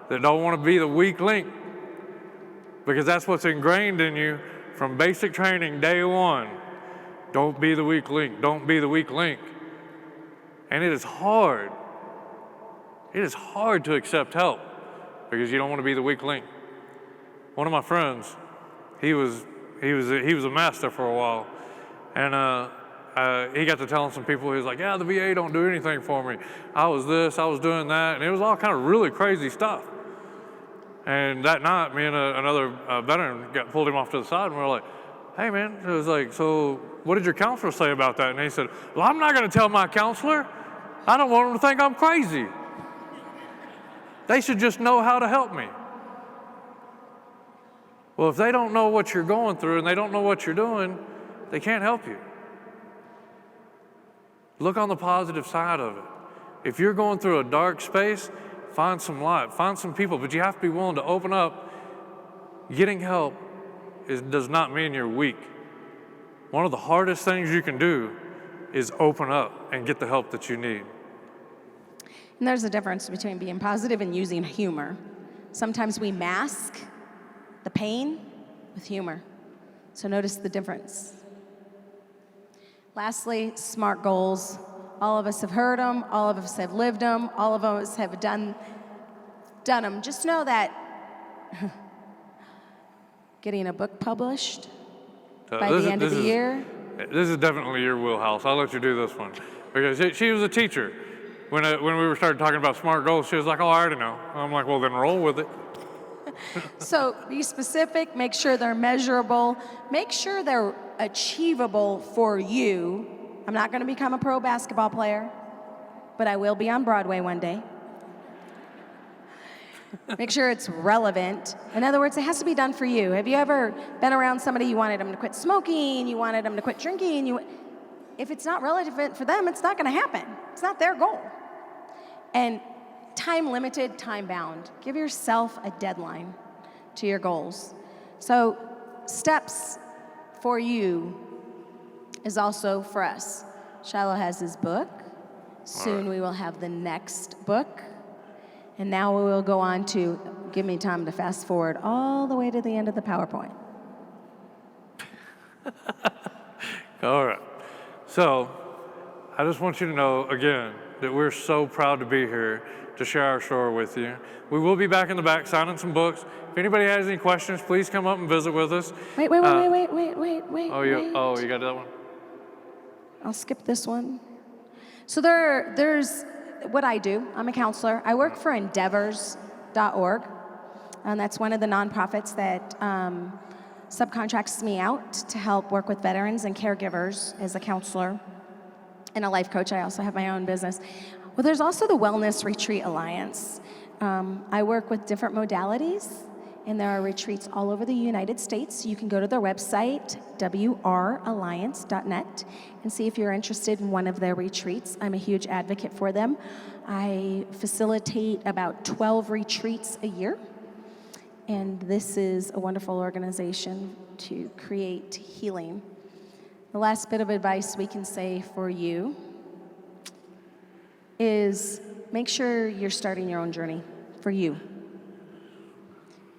that don't wanna be the weak link, because that's what's ingrained in you from basic training day one. Don't be the weak link, don't be the weak link. And it is hard. It is hard to accept help because you don't want to be the weak link. One of my friends, he was a master for a while, and he got to telling some people, he was like, yeah, the VA don't do anything for me. I was this, I was doing that, and it was all kind of really crazy stuff. And that night, me and another veteran pulled him off to the side, and we were like, hey man, it was like, so what did your counselor say about that? And he said, well, I'm not gonna tell my counselor. I don't want him to think I'm crazy. They should just know how to help me. Well, if they don't know what you're going through and they don't know what you're doing, they can't help you. Look on the positive side of it. If you're going through a dark space, find some light, find some people, but you have to be willing to open up. Getting help does not mean you're weak. One of the hardest things you can do is open up and get the help that you need. And there's a difference between being positive and using humor. Sometimes we mask the pain with humor. So notice the difference. Lastly, SMART goals. All of us have heard them, all of us have lived them, all of us have done them. Just know that getting a book published by the end of the year. This is definitely your wheelhouse. I'll let you do this one. Because she was a teacher. When we started talking about SMART goals, she was like, oh, I already know. I'm like, well, then roll with it. So be specific, make sure they're measurable, make sure they're achievable for you. I'm not gonna become a pro basketball player, but I will be on Broadway one day. Make sure it's relevant. In other words, it has to be done for you. Have you ever been around somebody, you wanted them to quit smoking, you wanted them to quit drinking, if it's not relevant for them, it's not gonna happen. It's not their goal. And time limited, time bound. Give yourself a deadline to your goals. So STEPS for you is also for us. Shilo has his book. Soon we will have the next book. And now we will go on to, give me time to fast forward all the way to the end of the PowerPoint. All right. So I just want you to know, again, that we're so proud to be here to share our story with you. We will be back in the back signing some books. If anybody has any questions, please come up and visit with us. Wait. Oh, you got that one? I'll skip this one. So there's what I do. I'm a counselor. I work for endeavors.org, and that's one of the nonprofits that subcontracts me out to help work with veterans and caregivers as a counselor and a life coach. I also have my own business. Well, there's also the Wellness Retreat Alliance. I work with different modalities, and there are retreats all over the United States. You can go to their website, wralliance.net, and see if you're interested in one of their retreats. I'm a huge advocate for them. I facilitate about 12 retreats a year, and this is a wonderful organization to create healing. The last bit of advice we can say for you is make sure you're starting your own journey for you.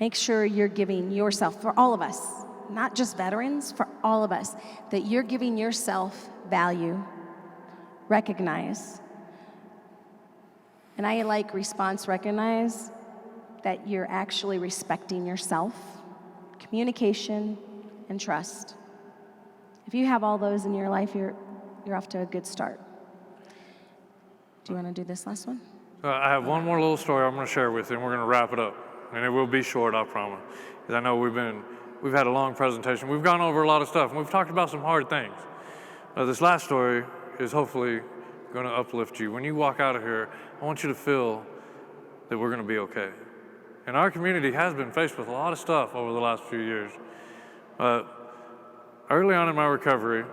Make sure you're giving yourself, for all of us, not just veterans, for all of us, that you're giving yourself value, recognize. And I like response recognize, that you're actually respecting yourself, communication, and trust. If you have all those in your life, you're off to a good start. Do you want to do this last one? I have one more little story I'm going to share with you, and we're going to wrap it up. And it will be short, I promise. Because I know we've had a long presentation. We've gone over a lot of stuff, and we've talked about some hard things. This last story is hopefully going to uplift you. When you walk out of here, I want you to feel that we're going to be okay. And our community has been faced with a lot of stuff over the last few years. Early on in my recovery,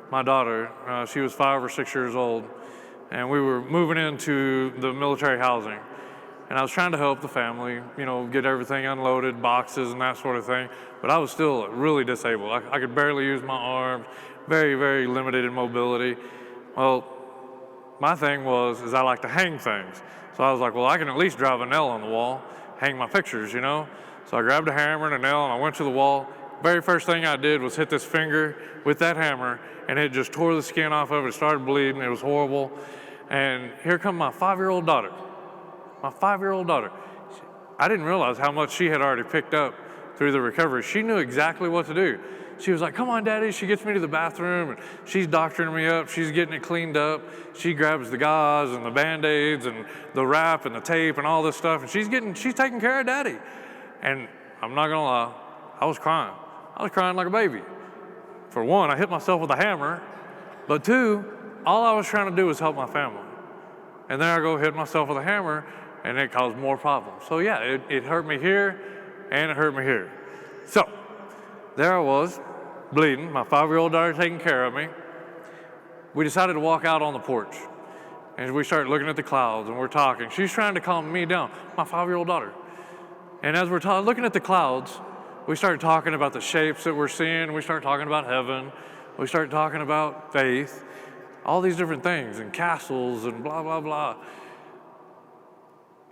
my daughter, she was 5 or 6 years old, and we were moving into the military housing. And I was trying to help the family, get everything unloaded, boxes and that sort of thing. But I was still really disabled. I could barely use my arms, very, very limited in mobility. Well, my thing is I like to hang things. So I was like, well, I can at least drive a nail on the wall, hang my pictures, So I grabbed a hammer and a nail and I went to the wall. Very first thing I did was hit this finger with that hammer, and it just tore the skin off of it. It started bleeding. It was horrible. And here come my 5-year-old daughter. My 5-year-old daughter. I didn't realize how much she had already picked up through the recovery. She knew exactly what to do. She was like, come on, Daddy. She gets me to the bathroom, and she's doctoring me up. She's getting it cleaned up. She grabs the gauze and the Band-Aids and the wrap and the tape and all this stuff, and she's taking care of Daddy. And I'm not gonna lie, I was crying. I was crying like a baby. For one, I hit myself with a hammer, but two, all I was trying to do was help my family. And then I go hit myself with a hammer, and it caused more problems. So yeah, it hurt me here, and it hurt me here. So there I was, bleeding, my 5-year-old daughter taking care of me. We decided to walk out on the porch, and we started looking at the clouds, and we're talking. She's trying to calm me down, my 5-year-old daughter. And as we're looking at the clouds, we started talking about the shapes that we're seeing. We started talking about heaven. We started talking about faith, all these different things, and castles, and blah, blah, blah.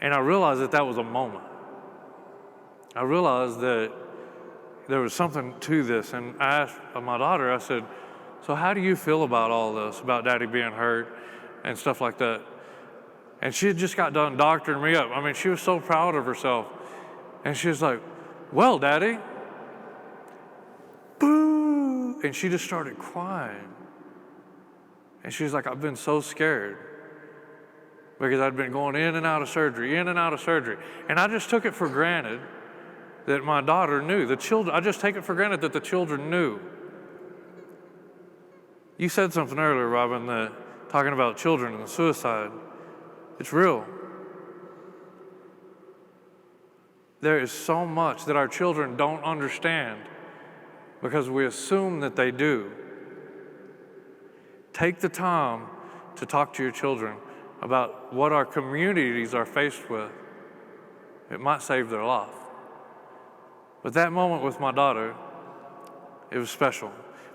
And I realized that was a moment. I realized that there was something to this. And I asked my daughter, I said, so how do you feel about all this, about Daddy being hurt and stuff like that? And she had just got done doctoring me up. I mean, she was so proud of herself. And she was like, well, Daddy, boo. And she just started crying. And she was like, I've been so scared because I'd been going in and out of surgery, in and out of surgery. And I just took it for granted that my daughter knew. I just take it for granted that the children knew. You said something earlier, Robin, that talking about children and suicide, it's real. There is so much that our children don't understand because we assume that they do. Take the time to talk to your children about what our communities are faced with. It might save their life. But that moment with my daughter, it was special.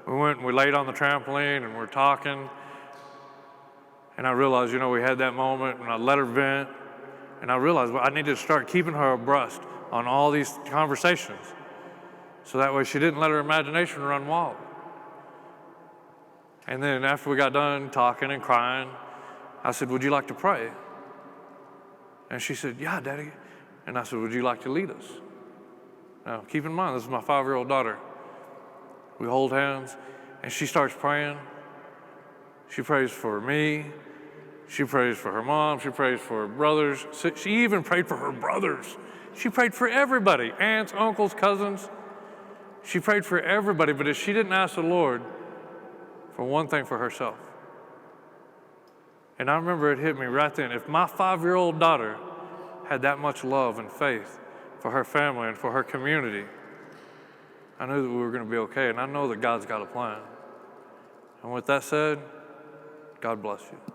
We went and we laid on the trampoline and we're talking. And I realized, we had that moment, and I let her vent. And I realized I needed to start keeping her abreast on all these conversations, so that way she didn't let her imagination run wild. And then after we got done talking and crying, I said, would you like to pray? And she said, yeah, Daddy. And I said, would you like to lead us? Now, keep in mind, this is my 5-year-old daughter. We hold hands, and she starts praying. She prays for me. She prays for her mom. She prays for her brothers. She even prayed for her brothers. She prayed for everybody, aunts, uncles, cousins. She prayed for everybody, but if she didn't ask the Lord for one thing for herself. And I remember it hit me right then. If my 5-year-old daughter had that much love and faith for her family and for her community, I knew that we were going to be okay, and I know that God's got a plan. And with that said, God bless you.